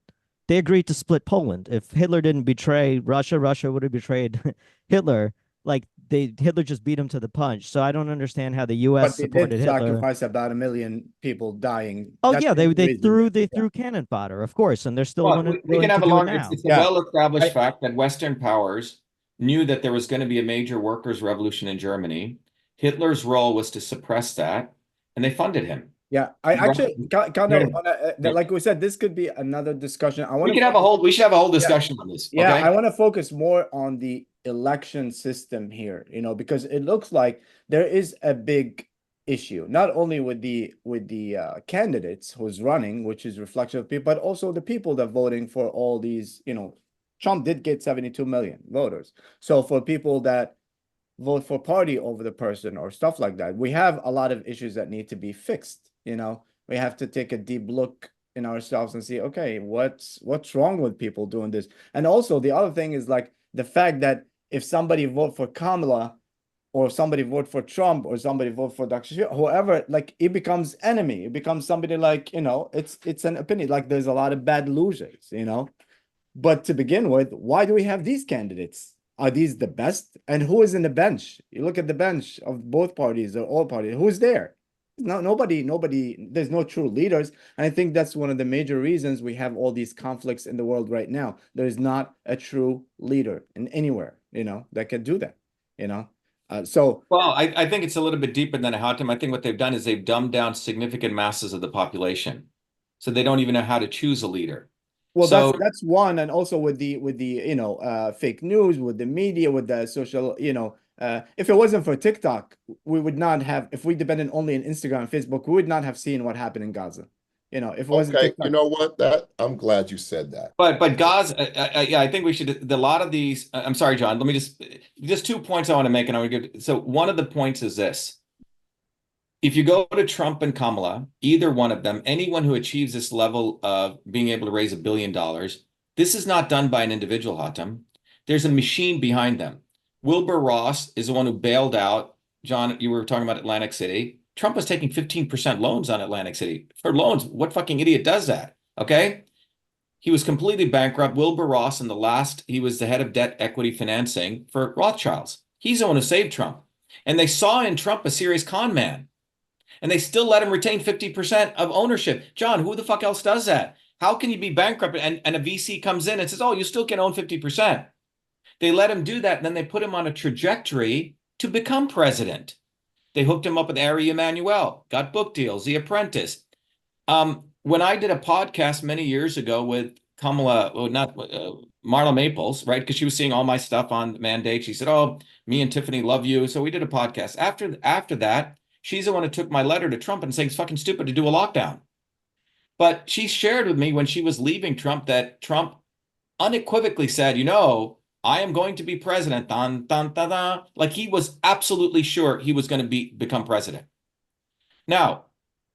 they agreed to split Poland. If Hitler didn't betray Russia, Russia would have betrayed Hitler. Like Hitler just beat him to the punch. So I don't understand how the U.S. But they did supported Hitler. sacrifice about 1 million people dying. Oh That's yeah, the they reason. threw cannon fodder, of course, and they're still Well, we willing can to have a do it long, now. it's a Yeah. well-established fact that Western powers knew that there was going to be a major workers' revolution in Germany. Hitler's role was to suppress that, and they funded him. Yeah, I actually kind of Yeah. like we said, this could be another discussion. I want We to can have a whole, we should have a whole discussion on this. Yeah, Okay. I want to focus more on the election system here, because it looks like there is a big issue, not only with the candidates who's running, which is reflection of people, but also the people that voting for all these, Trump did get 72 million voters. So for people that vote for party over the person or stuff like that, we have a lot of issues that need to be fixed. We have to take a deep look in ourselves and see, okay, what's wrong with people doing this? And also the other thing is like the fact that if somebody vote for Kamala or somebody vote for Trump or somebody vote for Dr. Shiva, whoever, like it becomes enemy. It becomes somebody like, it's an opinion. Like there's a lot of bad losers, But to begin with, why do we have these candidates? Are these the best? And who is in the bench? You look at the bench of both parties or all parties. Who's there? Nobody. There's no true leaders. And I think that's one of the major reasons we have all these conflicts in the world right now. There is not a true leader in anywhere, that can do that, Well, I think it's a little bit deeper than a Hatem. I think what they've done is they've dumbed down significant masses of the population, so they don't even know how to choose a leader. Well, So that's one, and also with the fake news, with the media, with the social, if it wasn't for TikTok, we would not have. If we depended only on Instagram and Facebook, we would not have seen what happened in Gaza. If it wasn't Okay, TikTok. you know what? I'm glad you said that. But Gaza, yeah, I think we should. A lot of these. I'm sorry, John. Let me just 2 points I want to make, and I want to give. So one of the points is this: if you go to Trump and Kamala, either one of them, anyone who achieves this level of being able to raise $1 billion, this is not done by an individual, Hatem. There's a machine behind them. Wilbur Ross is the one who bailed out. John, you were talking about Atlantic City. Trump was taking 15% loans on Atlantic City. For loans, what fucking idiot does that? Okay? He was completely bankrupt. Wilbur Ross, he was the head of debt equity financing for Rothschilds. He's the one who saved Trump. And they saw in Trump a serious con man. And they still let him retain 50% of ownership. John, who the fuck else does that? How can you be bankrupt and a VC comes in and says, oh, you still can own 50%? They let him do that, and then they put him on a trajectory to become president. They hooked him up with Ari Emanuel, got book deals, The Apprentice. When I did a podcast many years ago with Marla Maples, right? Because she was seeing all my stuff on Mandate. She said, oh, me and Tiffany love you. So we did a podcast. After that, she's the one who took my letter to Trump and saying it's fucking stupid to do a lockdown. But she shared with me when she was leaving Trump that Trump unequivocally said, I am going to be president. Dun, dun, dun, dun. Like he was absolutely sure he was going to become president. Now,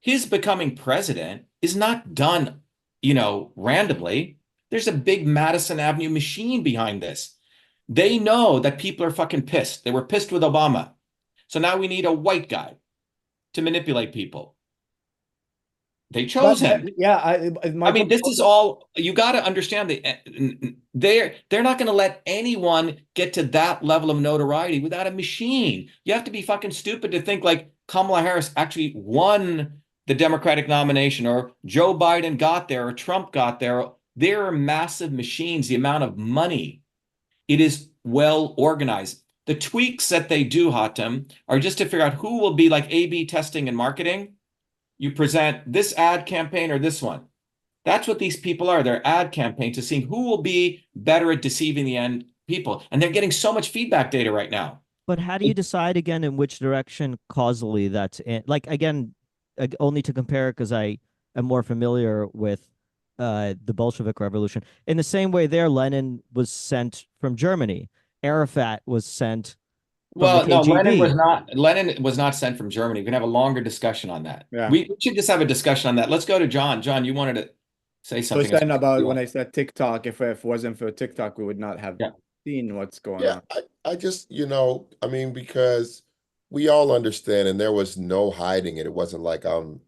his becoming president is not done, randomly. There's a big Madison Avenue machine behind this. They know that people are fucking pissed. They were pissed with Obama. So now we need a white guy to manipulate people. They chose him. Yeah, I mean, this is all you got to understand. They're not going to let anyone get to that level of notoriety without a machine. You have to be fucking stupid to think like Kamala Harris actually won the Democratic nomination, or Joe Biden got there, or Trump got there. There are massive machines. The amount of money, it is well organized. The tweaks that they do, Hatem, are just to figure out who will be like A/B testing and marketing. You present this ad campaign or this one. That's what these people are. They're ad campaigns to see who will be better at deceiving the end people. And they're getting so much feedback data right now. But how do you decide again in which direction causally that's in? Like, again, only to compare because I am more familiar with the Bolshevik Revolution. In the same way there, Lenin was sent from Germany. Arafat was sent from Well, the no, KGB. Lenin was not sent from Germany. We can have a longer discussion on that. Yeah. We should just have a discussion on that. Let's go to John. John, you wanted to say something. So saying about when I said TikTok, if it wasn't for TikTok, we would not have seen what's going on. I just, because we all understand, and there was no hiding it. It wasn't like I'm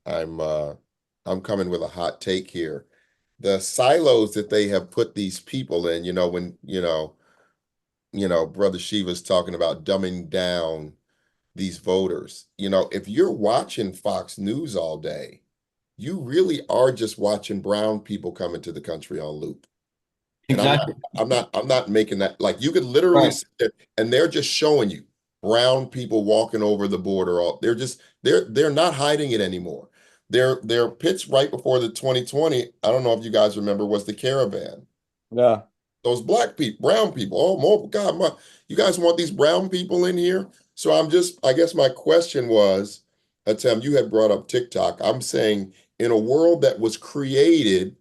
coming with a hot take here. the silos that they have put these people in, when, Brother Shiva's talking about dumbing down these voters. If you're watching Fox News all day, you really are just watching brown people come into the country on loop. And Exactly. I'm not making that, like, you could literally Right. sit there and they're just showing you brown people walking over the border. They're not hiding it anymore. Their pitch right before the 2020, I don't know if you guys remember, was the caravan. Yeah. Those black people, brown people. Oh, God, you guys want these brown people in here? So I guess my question was, Hatem, you had brought up TikTok. I'm saying, in a world that was created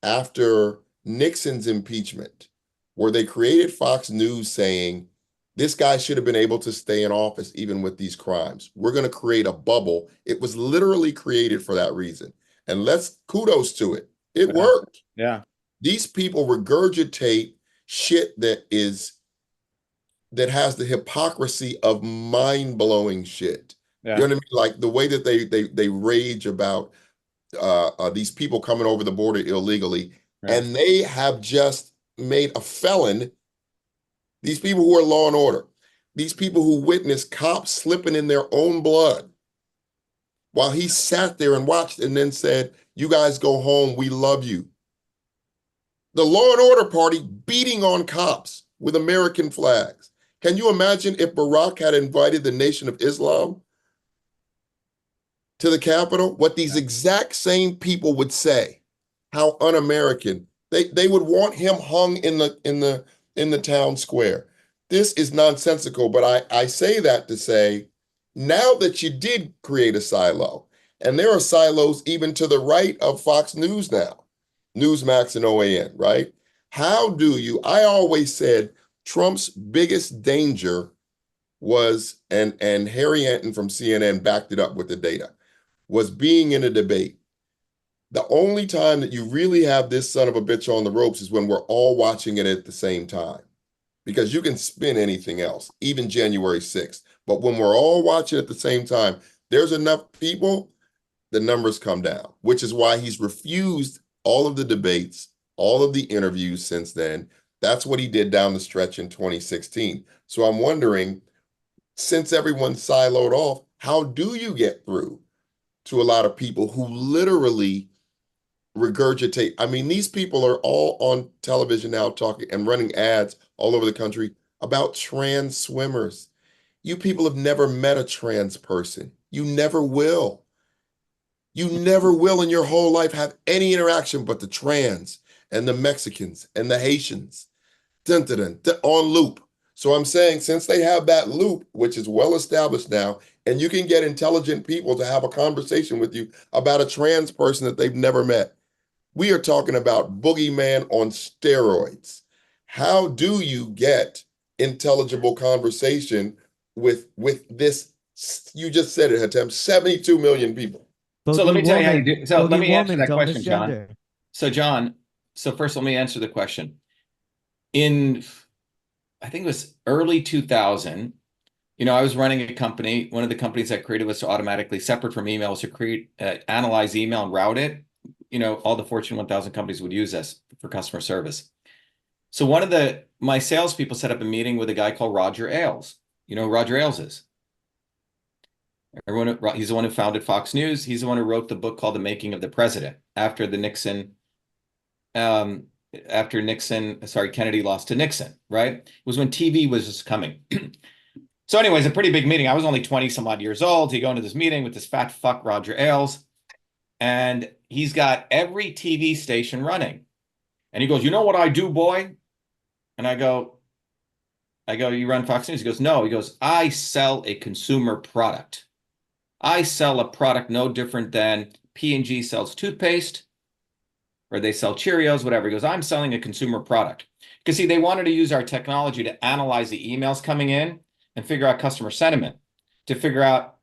after Nixon's impeachment, where they created Fox News saying, this guy should have been able to stay in office even with these crimes. We're going to create a bubble. It was literally created for that reason. And kudos to it. It worked. Yeah. These people regurgitate shit that has the hypocrisy of mind-blowing shit. Yeah. You know what I mean? Like the way that they rage about these people coming over the border illegally, and they have just made a felon. These people who are law and order, these people who witnessed cops slipping in their own blood, while he sat there and watched and then said, "You guys go home. We love you." The Law and Order Party beating on cops with American flags. Can you imagine if Barack had invited the Nation of Islam to the Capitol? What these exact same people would say? How un-American. They would want him hung in the town square. This is nonsensical, but I say that to say, now that you did create a silo, and there are silos even to the right of Fox News now, Newsmax and OAN, right? I always said Trump's biggest danger was, and Harry Anton from CNN backed it up with the data, was being in a debate. The only time that you really have this son of a bitch on the ropes is when we're all watching it at the same time. Because you can spin anything else, even January 6th. But when we're all watching at the same time, there's enough people, the numbers come down, which is why he's refused all of the debates, all of the interviews since then. That's what he did down the stretch in 2016. So I'm wondering, since everyone's siloed off, how do you get through to a lot of people who literally regurgitate? I mean, these people are all on television now talking and running ads all over the country about trans swimmers. You people have never met a trans person. You never will. You never will in your whole life have any interaction but the trans and the Mexicans and the Haitians. Dun, dun, dun, dun, on loop. So I'm saying, since they have that loop, which is well established now, and you can get intelligent people to have a conversation with you about a trans person that they've never met, we are talking about boogeyman on steroids. How do you get intelligible conversation with this? You just said it, Hatem, 72 million people. So let me tell you how you do. So let me answer that don't question, John. misgender. So John, first let me answer the question. In, I think it was early 2000, I was running a company. One of the companies I created was to automatically, separate from email, was to create, analyze email and route it. All the Fortune 1000 companies would use us for customer service. So my salespeople set up a meeting with a guy called Roger Ailes. You know who Roger Ailes is? He's the one who founded Fox News. He's the one who wrote the book called The Making of the President after Kennedy lost to Nixon, right? It was when TV was just coming. So anyways, a pretty big meeting. I was only 20 some odd years old. He go into this meeting with this fat fuck, Roger Ailes, and he's got every TV station running. And he goes, "You know what I do, boy?" And I go, "You run Fox News?" He goes, "No." He goes, "I sell a consumer product. I sell a product no different than P&G sells toothpaste, or they sell Cheerios, whatever." He goes, "I'm selling a consumer product." Because see, they wanted to use our technology to analyze the emails coming in and figure out customer sentiment, to figure out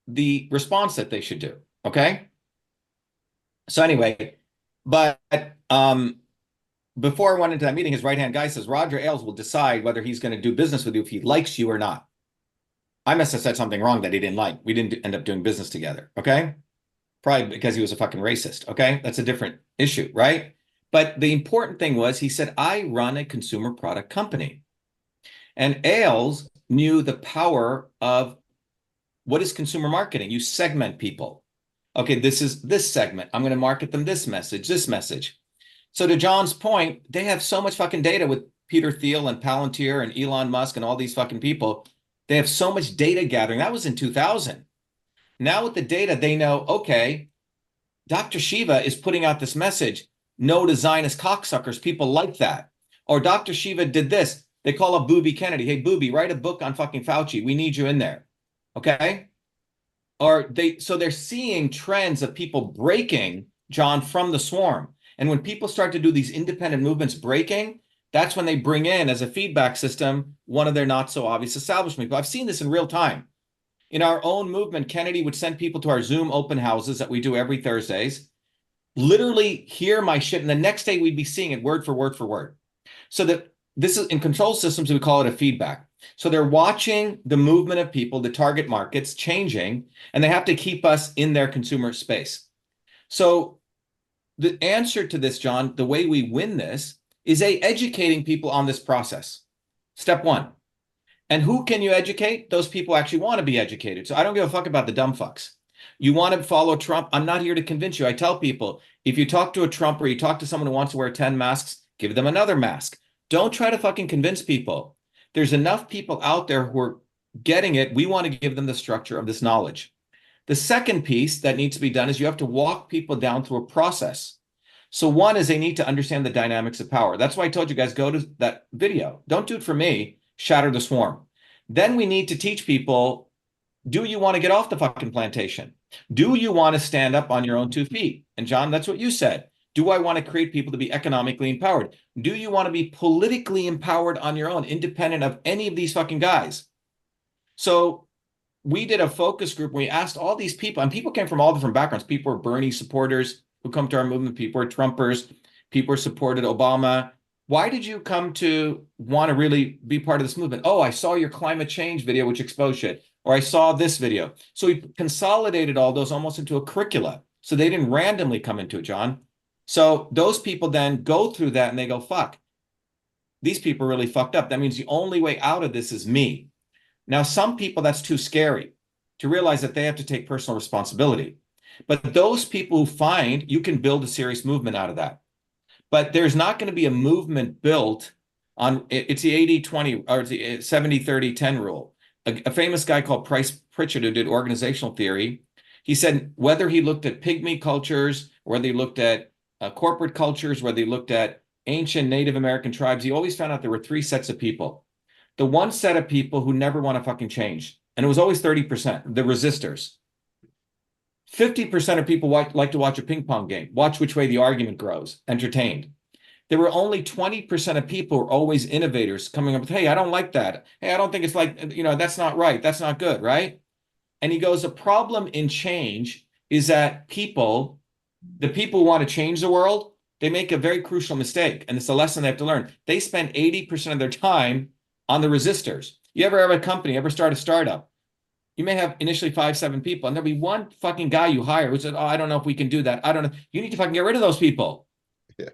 the response that they should do. Okay. So anyway, but before I went into that meeting, his right-hand guy says, "Roger Ailes will decide whether he's going to do business with you if he likes you or not." I must have said something wrong that he didn't like. We didn't end up doing business together. Okay. Probably because he was a fucking racist. Okay. That's a different issue, right? But the important thing was, he said, I run a consumer product company. And Ailes knew the power of what is consumer marketing. You segment people. Okay, this is this segment. I'm going to market them this message, this message. So to John's point, they have so much fucking data with Peter Thiel and Palantir and Elon Musk and all these fucking people. They have so much data gathering. That was in 2000. Now with the data, they know, okay, Dr. Shiva is putting out this message. No to Zionist cocksuckers. People like that. Or Dr. Shiva did this. They call up Booby Kennedy. Hey, Booby, write a book on fucking Fauci. We need you in there. Okay? Or so they're seeing trends of people breaking, John, from the swarm. And when people start to do these independent movements breaking, that's when they bring in, as a feedback system, one of their not so obvious establishment people. I've seen this in real time. In our own movement, Kennedy would send people to our Zoom open houses that we do every Thursdays, literally hear my shit, and the next day we'd be seeing it word for word for word. So that this is in control systems, we call it a feedback. So they're watching the movement of people, the target markets changing, and they have to keep us in their consumer space. So the answer to this, John, the way we win this is educating people on this process. Step one. And who can you educate? Those people actually want to be educated. So I don't give a fuck about the dumb fucks. You want to follow Trump? I'm not here to convince you. I tell people, if you talk to a Trump or you talk to someone who wants to wear 10 masks, give them another mask. Don't try to fucking convince people. There's enough people out there who are getting it. We want to give them the structure of this knowledge. The second piece that needs to be done is you have to walk people down through a process. So one is they need to understand the dynamics of power. That's why I told you guys, go to that video. Don't do it for me. Shatter the swarm. Then we need to teach people, do you want to get off the fucking plantation? Do you want to stand up on your own 2 feet? And John, that's what you said. Do I want to create people to be economically empowered? Do you want to be politically empowered on your own, independent of any of these fucking guys? So we did a focus group. We asked all these people, and people came from all different backgrounds. People were Bernie supporters who come to our movement. People were Trumpers. People who supported Obama. Why did you come to want to really be part of this movement? Oh, I saw your climate change video, which exposed shit. Or I saw this video. So we consolidated all those almost into a curricula. So they didn't randomly come into it, John. So those people then go through that and they go, fuck, these people really fucked up. That means the only way out of this is me. Now, some people, that's too scary to realize that they have to take personal responsibility. But those people who find you can build a serious movement out of that. But there's not going to be a movement built on, it's the 80-20 or the 70-30-10 rule. A famous guy called Price Pritchard, who did organizational theory, he said whether he looked at pygmy cultures, or whether he looked at corporate cultures, whether he looked at ancient Native American tribes, he always found out there were 3 sets of people. The one set of people who never want to fucking change, and it was always 30%, the resistors. 50% of people like to watch a ping pong game, watch which way the argument grows, entertained. There were only 20% of people who were always innovators coming up with, hey, I don't like that. Hey, I don't think it's like, that's not right. That's not good, right? And he goes, the problem in change is that the people who want to change the world, they make a very crucial mistake. And it's a lesson they have to learn. They spend 80% of their time on the resistors. You ever have a company, ever start a startup? You may have initially 5-7 people, and there'll be one fucking guy you hire who said, oh, I don't know if we can do that. I don't know. You need to fucking get rid of those people. Yeah.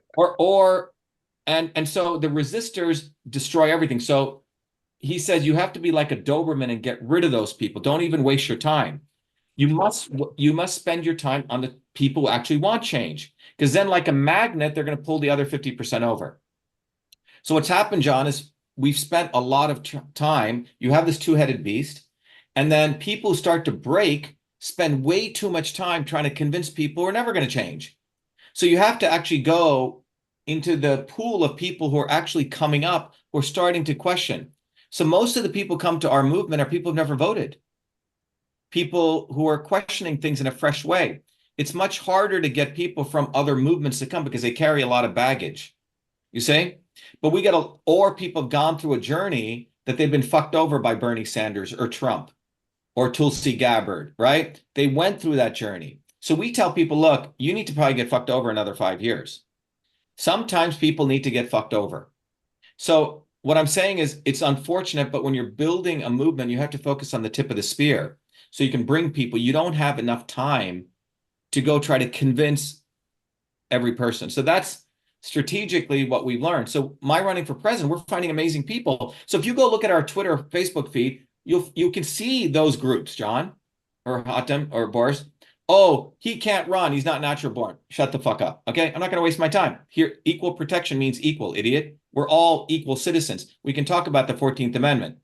And so the resistors destroy everything. So he says you have to be like a Doberman and get rid of those people. Don't even waste your time. You must spend your time on the people who actually want change, because then, like a magnet, they're going to pull the other 50% over. So what's happened, John, is we've spent a lot of time. You have this two-headed beast. And then people who start to break spend way too much time trying to convince people who are never going to change. So you have to actually go into the pool of people who are actually coming up, who are starting to question. So most of the people come to our movement are people who've never voted. People who are questioning things in a fresh way. It's much harder to get people from other movements to come because they carry a lot of baggage. You see? But or people have gone through a journey that they've been fucked over by Bernie Sanders or Trump or Tulsi Gabbard, right? They went through that journey. So we tell people, look, you need to probably get fucked over another 5 years. Sometimes people need to get fucked over. So what I'm saying is it's unfortunate, but when you're building a movement, you have to focus on the tip of the spear so you can bring people. You don't have enough time to go try to convince every person. So that's strategically what we've learned. So my running for president, we're finding amazing people. So if you go look at our Twitter, Facebook feed, you can see those groups, John or Hatem or Boris. Oh, he can't run. He's not natural born. Shut the fuck up. Okay. I'm not going to waste my time here. Equal protection means equal, idiot. We're all equal citizens. We can talk about the 14th Amendment.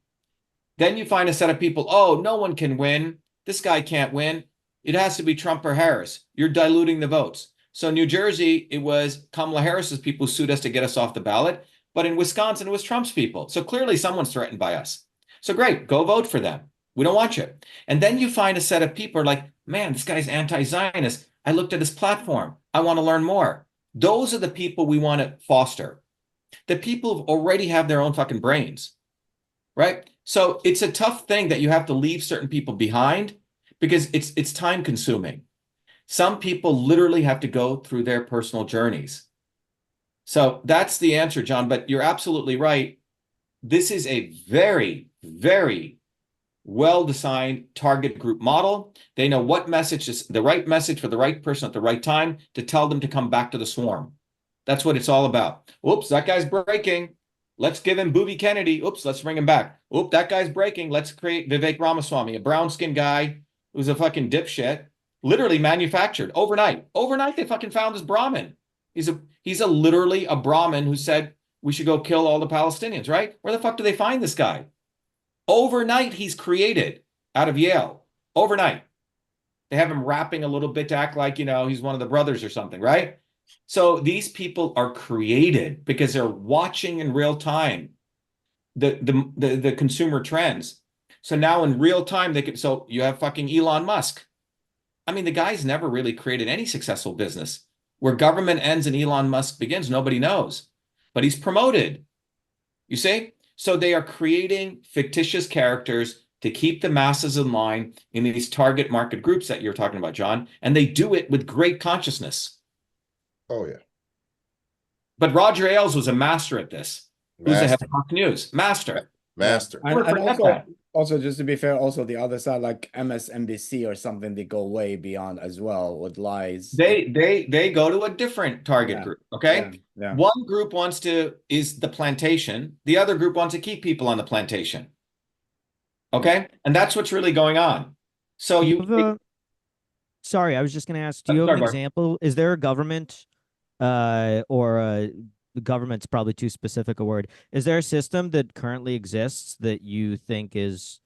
Then you find a set of people. Oh, no one can win. This guy can't win. It has to be Trump or Harris. You're diluting the votes. So New Jersey, it was Kamala Harris's people who sued us to get us off the ballot. But in Wisconsin, it was Trump's people. So clearly someone's threatened by us. So great, go vote for them. We don't want you. And then you find a set of people are like, man, this guy's anti-Zionist. I looked at his platform. I want to learn more. Those are the people we want to foster. The people who already have their own fucking brains, right? So it's a tough thing that you have to leave certain people behind because it's time consuming. Some people literally have to go through their personal journeys. So that's the answer, John, but you're absolutely right. This is a very, very well-designed target group model. They know what message is the right message for the right person at the right time to tell them to come back to the swarm. That's what it's all about. Oops, that guy's breaking. Let's give him Booby Kennedy. Oops, let's bring him back. Oops, that guy's breaking. Let's create Vivek Ramaswamy, a brown-skinned guy who's a fucking dipshit, literally manufactured overnight. Overnight, they fucking found this Brahmin. He's literally a Brahmin who said we should go kill all the Palestinians, right? Where the fuck do they find this guy? Overnight, he's created out of Yale. Overnight. They have him rapping a little bit to act like, he's one of the brothers or something, right? So these people are created because they're watching in real time the consumer trends. So now in real time, so you have fucking Elon Musk. I mean, the guy's never really created any successful business. Where government ends and Elon Musk begins, nobody knows. But he's promoted. You see? So they are creating fictitious characters to keep the masses in line in these target market groups that you're talking about, John. And they do it with great consciousness. Oh, yeah. But Roger Ailes was a master at this. Who's the head of Fox News? Master. And also, just to be fair, also the other side, like MSNBC or something, they go way beyond as well with lies. They go to a different target group. Okay. Yeah. One group is the plantation. The other group wants to keep people on the plantation. Okay. And that's what's really going on. So sorry, I was just going to ask, do you have an example? Is there a government the government's probably too specific a word. Is there a system that currently exists that you think is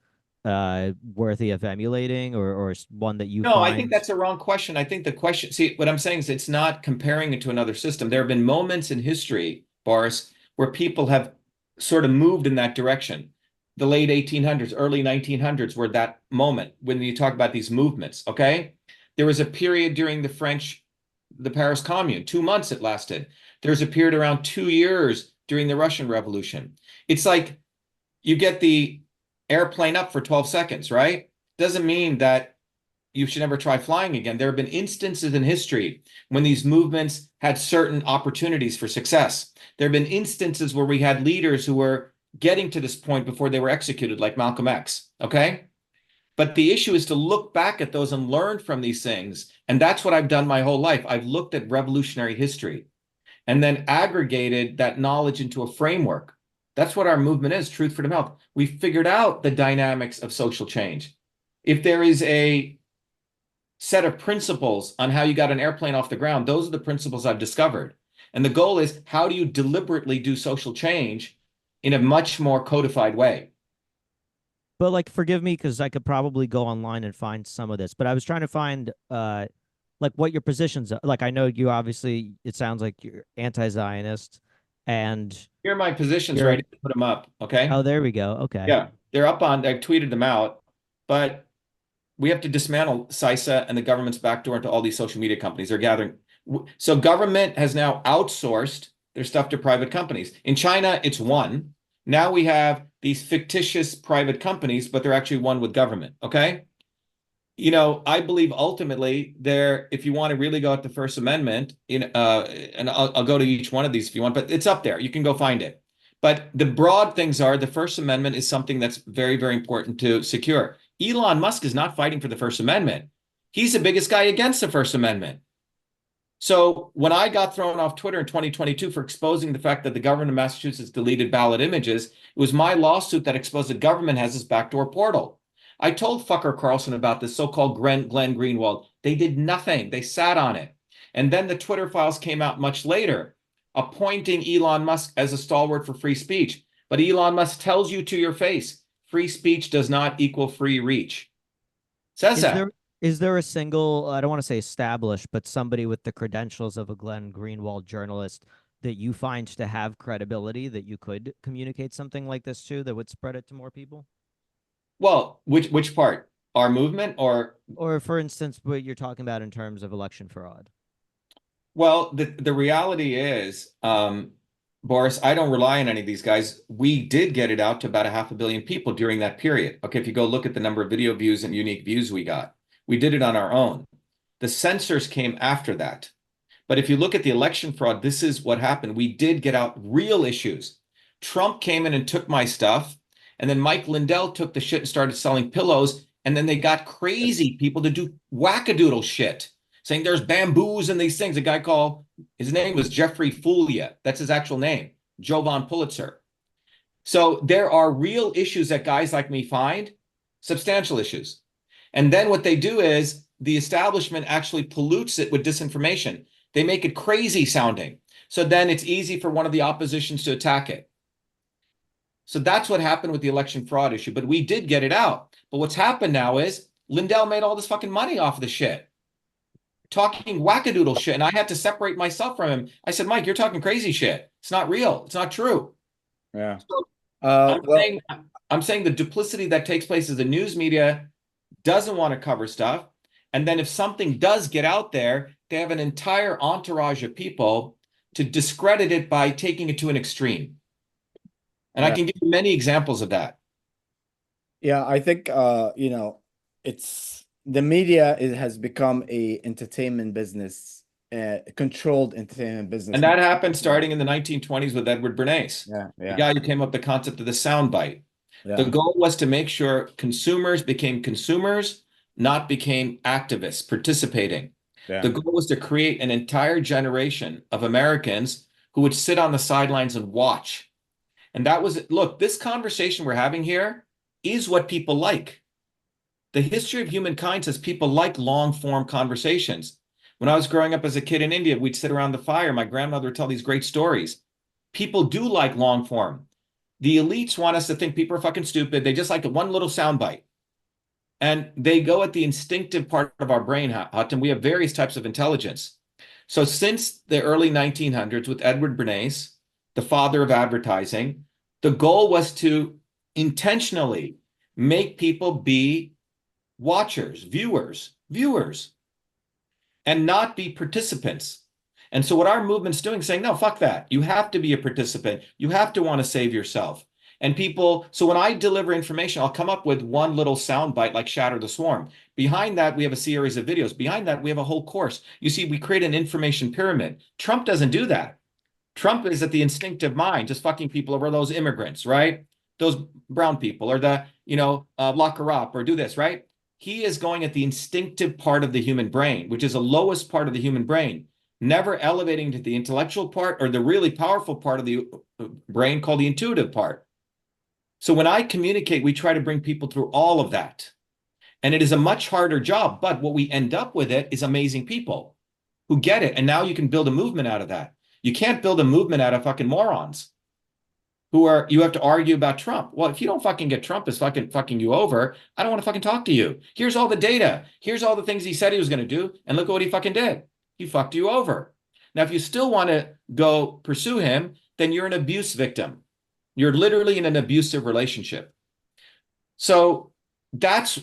worthy of emulating or one that you No, find... I think that's a wrong question. I think the question, see, what I'm saying is it's not comparing it to another system. There have been moments in history, Boris, where people have sort of moved in that direction. The late 1800s, early 1900s were that moment when you talk about these movements, okay? There was a period during the Paris Commune, 2 months it lasted. There's a period around 2 years during the Russian Revolution. It's like you get the airplane up for 12 seconds, right? Doesn't mean that you should never try flying again. There have been instances in history when these movements had certain opportunities for success. There have been instances where we had leaders who were getting to this point before they were executed, like Malcolm X, okay? But the issue is to look back at those and learn from these things. And that's what I've done my whole life. I've looked at revolutionary history and then aggregated that knowledge into a framework. That's what our movement is, Truth, Freedom, Health. We figured out the dynamics of social change. If there is a set of principles on how you got an airplane off the ground, those are the principles I've discovered. And the goal is, how do you deliberately do social change in a much more codified way? But like, forgive me, because I could probably go online and find some of this, but I was trying to find like what your positions are. Like, I know you obviously, it sounds like you're anti-Zionist, and here are my positions, right? Put them up, okay? Oh, there we go. Okay. Yeah, they're up on, I tweeted them out, but we have to dismantle CISA and the government's backdoor into all these social media companies. They're gathering. So government has now outsourced their stuff to private companies. In China, it's one. Now we have these fictitious private companies, but they're actually one with government, okay? You know, I believe ultimately if you want to really go at the First Amendment, and I'll go to each one of these if you want, but it's up there. You can go find it. But the broad things are, the First Amendment is something that's very, very important to secure. Elon Musk is not fighting for the First Amendment. He's the biggest guy against the First Amendment. So when I got thrown off Twitter in 2022 for exposing the fact that the government of Massachusetts deleted ballot images, it was my lawsuit that exposed the government has this backdoor portal. I told Fucker Carlson about this so-called Glenn Greenwald. They did nothing. They sat on it. And then the Twitter files came out much later, appointing Elon Musk as a stalwart for free speech. But Elon Musk tells you to your face, free speech does not equal free reach. Says that. Is there a single, I don't want to say established, but somebody with the credentials of a Glenn Greenwald journalist that you find to have credibility that you could communicate something like this to that would spread it to more people? Well, which part? Our movement or for instance, what you're talking about in terms of election fraud? Well, the reality is, Boris, I don't rely on any of these guys. We did get it out to about 500 million people during that period. Okay, if you go look at the number of video views and unique views we got, we did it on our own. The censors came after that. But if you look at the election fraud, this is what happened. We did get out real issues. Trump came in and took my stuff, and then Mike Lindell took the shit and started selling pillows, and then they got crazy people to do wackadoodle shit, saying there's bamboos and these things. A guy called, his name was Jeffrey Fulia. That's his actual name, Jovan Pulitzer. So there are real issues that guys like me find, substantial issues. And then what they do is the establishment actually pollutes it with disinformation. They make it crazy sounding. So then it's easy for one of the oppositions to attack it. So that's what happened with the election fraud issue. But we did get it out. But what's happened now is Lindell made all this fucking money off of the shit, talking wackadoodle shit. And I had to separate myself from him. I said, Mike, you're talking crazy shit. It's not real. It's not true. Yeah. So Well, I'm saying the duplicity that takes place is the news media doesn't want to cover stuff. And then if something does get out there, they have an entire entourage of people to discredit it by taking it to an extreme. And I can give you many examples of that. yeah, I think you know, it's the media has become a entertainment business, controlled entertainment business. And that happened starting in the 1920s with Edward Bernays, the guy who came up with the concept of the soundbite. The goal was to make sure consumers became consumers, not became activists participating. The goal was to create an entire generation of Americans who would sit on the sidelines and watch. And that was, look, this conversation we're having here is what people like. The history of humankind says people like long form conversations. When I was growing up as a kid in India, we'd sit around the fire. My grandmother would tell these great stories. People do like long form. The elites want us to think people are fucking stupid. They just like the one little soundbite. And they go at the instinctive part of our brain, Hatem. We have various types of intelligence. So since the early 1900s with Edward Bernays, the father of advertising, the goal was to intentionally make people be watchers, viewers, and not be participants. And so what our movement's doing is saying, no, fuck that. You have to be a participant. You have to want to save yourself. And people, so when I deliver information, I'll come up with one little soundbite like Shatter the Swarm. Behind that, we have a series of videos. Behind that, we have a whole course. You see, we create an information pyramid. Trump doesn't do that. Trump is at the instinctive mind, just fucking people over those immigrants, right? Those brown people, or the, lock her up, or do this, right? He is going at the instinctive part of the human brain, which is the lowest part of the human brain, never elevating to the intellectual part or the really powerful part of the brain called the intuitive part. So when I communicate, we try to bring people through all of that. And it is a much harder job, but what we end up with it is amazing people who get it. And now you can build a movement out of that. You can't build a movement out of fucking morons you have to argue about Trump. Well, if you don't fucking get Trump is fucking you over, I don't want to fucking talk to you. Here's all the data. Here's all the things he said he was going to do. And look at what he fucking did. He fucked you over. Now, if you still want to go pursue him, then you're an abuse victim. You're literally in an abusive relationship. So that's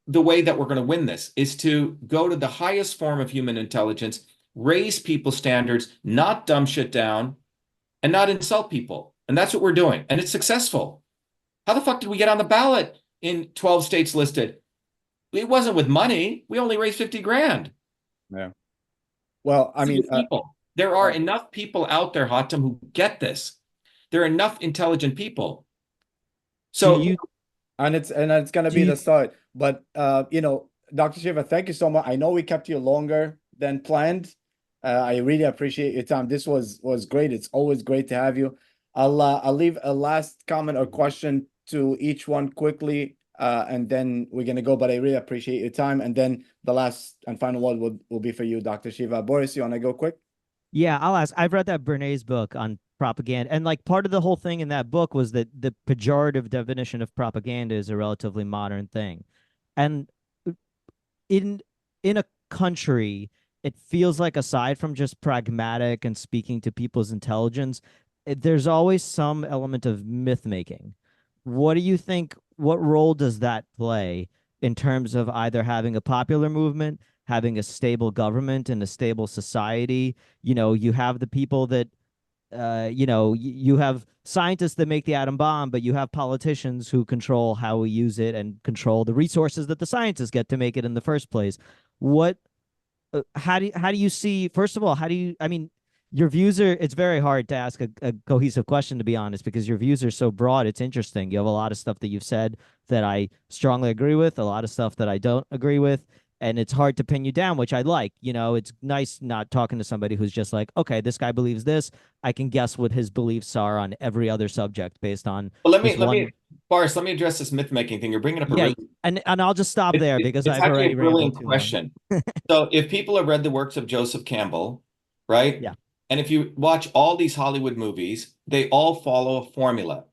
the way that we're going to win this, is to go to the highest form of human intelligence, raise people's standards, not dumb shit down, and not insult people. And that's what we're doing. And it's successful. How the fuck did we get on the ballot in 12 states listed? It wasn't with money. We only raised 50 grand. Yeah. Well, I mean, there are enough people out there, Hatem, who get this. There are enough intelligent people. So and it's going to be the start. But, Dr. Shiva, thank you so much. I know we kept you longer than planned. I really appreciate your time. This was great. It's always great to have you. I'll leave a last comment or question to each one quickly, and then we're gonna go. But I really appreciate your time. And then the last and final word will be for you, Dr. Shiva. Boris, you wanna go quick? Yeah, I'll ask. I've read that Bernays book on propaganda, and like part of the whole thing in that book was that the pejorative definition of propaganda is a relatively modern thing, and in a country, it feels like aside from just pragmatic and speaking to people's intelligence, there's always some element of myth making. What do you think? What role does that play in terms of either having a popular movement, having a stable government and a stable society? You have the people that you have scientists that make the atom bomb, but you have politicians who control how we use it and control the resources that the scientists get to make it in the first place. What, how do you see, first of all, I mean, your views are, it's very hard to ask a cohesive question, to be honest, because your views are so broad. It's interesting. You have a lot of stuff that you've said that I strongly agree with, a lot of stuff that I don't agree with. And it's hard to pin you down, which I like. It's nice not talking to somebody who's just like, okay, this guy believes this. I can guess what his beliefs are on every other subject based on. Well, Boris, let me address this myth making thing. You're bringing up a really, and I'll just stop there because it's I've actually already a brilliant rambled too question. So if people have read the works of Joseph Campbell, right? Yeah. And if you watch all these Hollywood movies, they all follow a formula.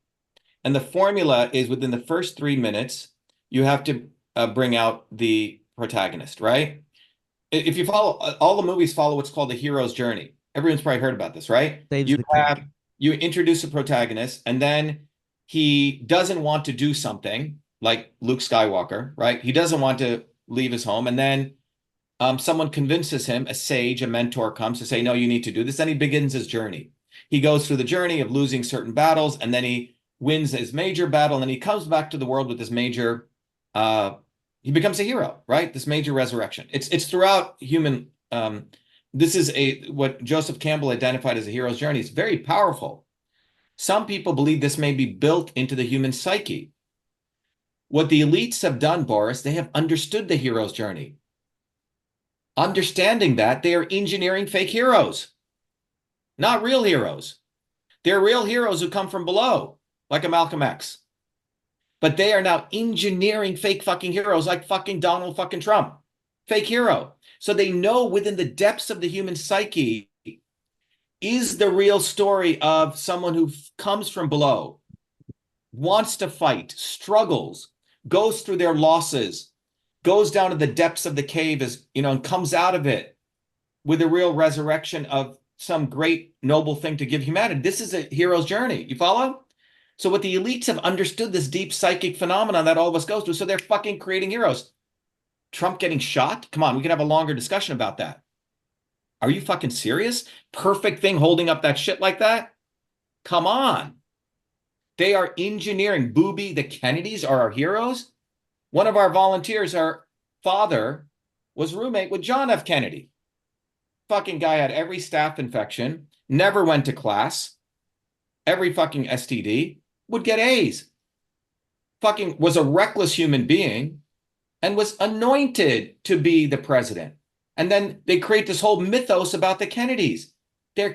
And the formula is within the first 3 minutes, you have to bring out the protagonist, right? If you follow, all the movies follow what's called the hero's journey. Everyone's probably heard about this, right? You introduce a protagonist, and then he doesn't want to do something, like Luke Skywalker, right? He doesn't want to leave his home, and then someone convinces him, a sage, a mentor comes to say, no, you need to do this. Then he begins his journey. He goes through the journey of losing certain battles, and then he wins his major battle, and then he comes back to the world with this major, he becomes a hero, right? This major resurrection. It's throughout human, this is what Joseph Campbell identified as a hero's journey. It's very powerful. Some people believe this may be built into the human psyche. What the elites have done, Boris, they have understood the hero's journey. Understanding that, they are engineering fake heroes, not real heroes. They're real heroes who come from below, like a Malcolm X. But they are now engineering fake fucking heroes like fucking Donald fucking Trump. Fake hero. So they know within the depths of the human psyche is the real story of someone who comes from below, wants to fight, struggles, goes through their losses, goes down to the depths of the cave, and comes out of it with a real resurrection of some great noble thing to give humanity. This is a hero's journey. You follow? So what the elites have understood, this deep psychic phenomenon that all of us goes through, so they're fucking creating heroes. Trump getting shot? Come on, we can have a longer discussion about that. Are you fucking serious? Perfect thing holding up that shit like that? Come on. They are engineering. Booby, the Kennedys are our heroes. One of our volunteers, our father, was roommate with John F. Kennedy. Fucking guy had every staph infection, never went to class, every fucking STD, would get A's. Fucking was a reckless human being and was anointed to be the president. And then they create this whole mythos about the Kennedys. They're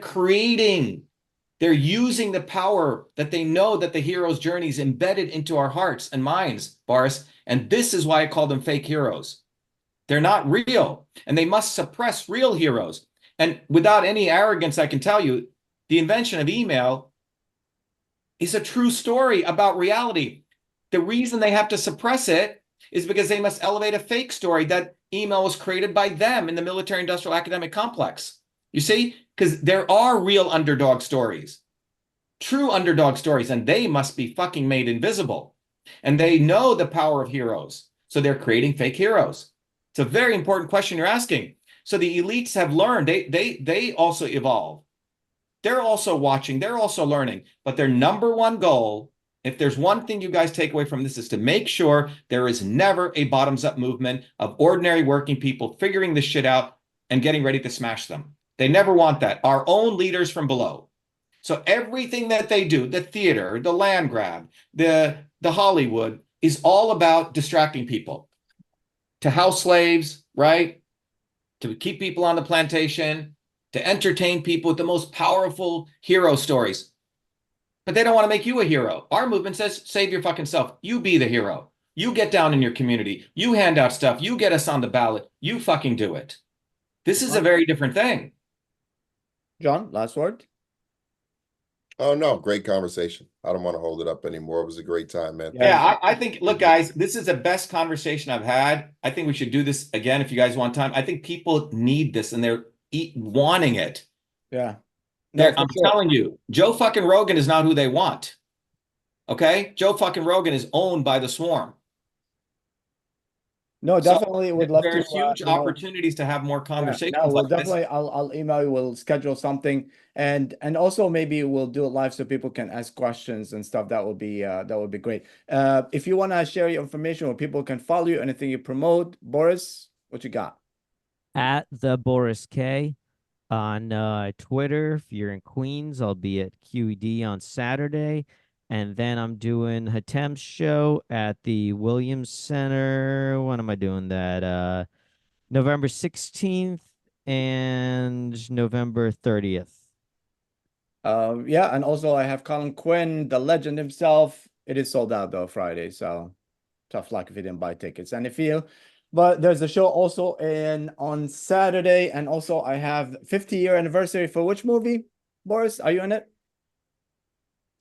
using the power that they know that the hero's journey is embedded into our hearts and minds, Boris. And this is why I call them fake heroes. They're not real, and they must suppress real heroes. And without any arrogance, I can tell you, the invention of email is a true story about reality. The reason they have to suppress it is because they must elevate a fake story that email was created by them in the military industrial academic complex. You see? Because there are real underdog stories, true underdog stories, and they must be fucking made invisible. And they know the power of heroes. So they're creating fake heroes. It's a very important question you're asking. So the elites have learned, they also evolve. They're also watching, they're also learning, but their number one goal, if there's one thing you guys take away from this, is to make sure there is never a bottoms-up movement of ordinary working people figuring this shit out and getting ready to smash them. They never want that. Our own leaders from below. So everything that they do, the theater, the land grab, the Hollywood, is all about distracting people. To house slaves, right? To keep people on the plantation, to entertain people with the most powerful hero stories. But they don't want to make you a hero. Our movement says, save your fucking self. You be the hero. You get down in your community. You hand out stuff. You get us on the ballot. You fucking do it. This is a very different thing. John, last word. Oh no, great conversation. I don't want to hold it up anymore. It was a great time, man. Yeah, I think, look, guys, this is the best conversation I've had. I think we should do this again if you guys want time. I think people need this and they're wanting it. Yeah. No, I'm sure. telling you, Joe fucking Rogan is not who they want. Okay? Joe fucking Rogan is owned by the swarm. No, So definitely would love to. there's huge You know, opportunities to have more conversations no, we'll like this. definitely. I'll email you. We'll schedule something, and also maybe we'll do it live so people can ask questions and stuff. That would be great. If you want to share your information where people can follow you, anything you promote, Boris, what you got? At the Boris K on Twitter. If you're in Queens, I'll be at QED on Saturday. And then I'm doing Hatem's show at the Williams Center. When am I doing that? November 16th and November 30th. Yeah, and also I have Colin Quinn, the legend himself. It is sold out though Friday, so tough luck if you didn't buy tickets. And if you, but there's a show also on Saturday, and also I have 50-year anniversary for which movie? Boris, are you in it?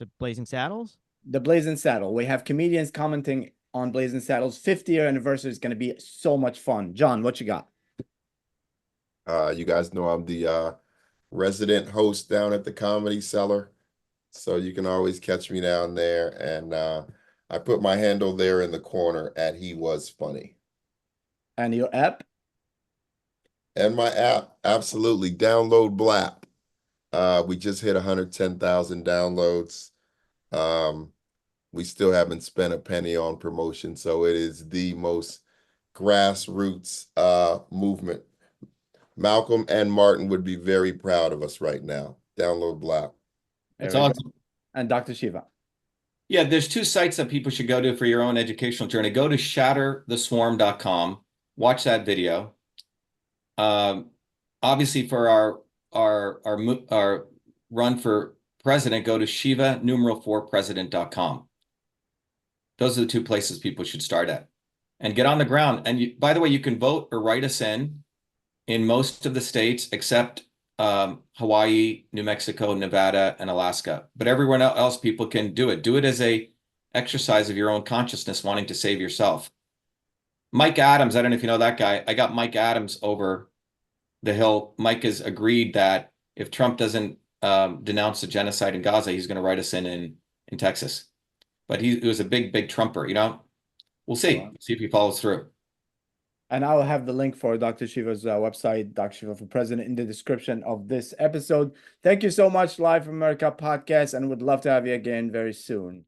The Blazing Saddles? The Blazing Saddle. We have comedians commenting on Blazing Saddles. 50-year anniversary is going to be so much fun. John, what you got? You guys know I'm the resident host down at the Comedy Cellar, so you can always catch me down there. And I put my handle there in the corner at He Was Funny. And your app? And my app, absolutely. Download Blap. We just hit 110,000 downloads. We still haven't spent a penny on promotion, so it is the most grassroots movement. Malcolm and Martin would be very proud of us right now. Download Blap. That's awesome. And Dr. Shiva. Yeah, there's two sites that people should go to for your own educational journey. Go to shattertheswarm.com. Watch that video. Obviously, for our run for president, go to Shiva4president.com. Those are the two places people should start at, and get on the ground. And by the way, you can vote or write us in most of the states except Hawaii, New Mexico, Nevada, and Alaska. But everyone else, people can do it. Do it as a exercise of your own consciousness, wanting to save yourself. Mike Adams, I don't know if you know that guy. I got Mike Adams over the hill. Mike has agreed that if Trump doesn't denounce the genocide in Gaza, he's going to write us in Texas. But he was a big Trumper, you know? We'll see. See if he follows through. And I'll have the link for Dr. Shiva's website, Dr. Shiva for President, in the description of this episode. Thank you so much, Live from America podcast, and would love to have you again very soon.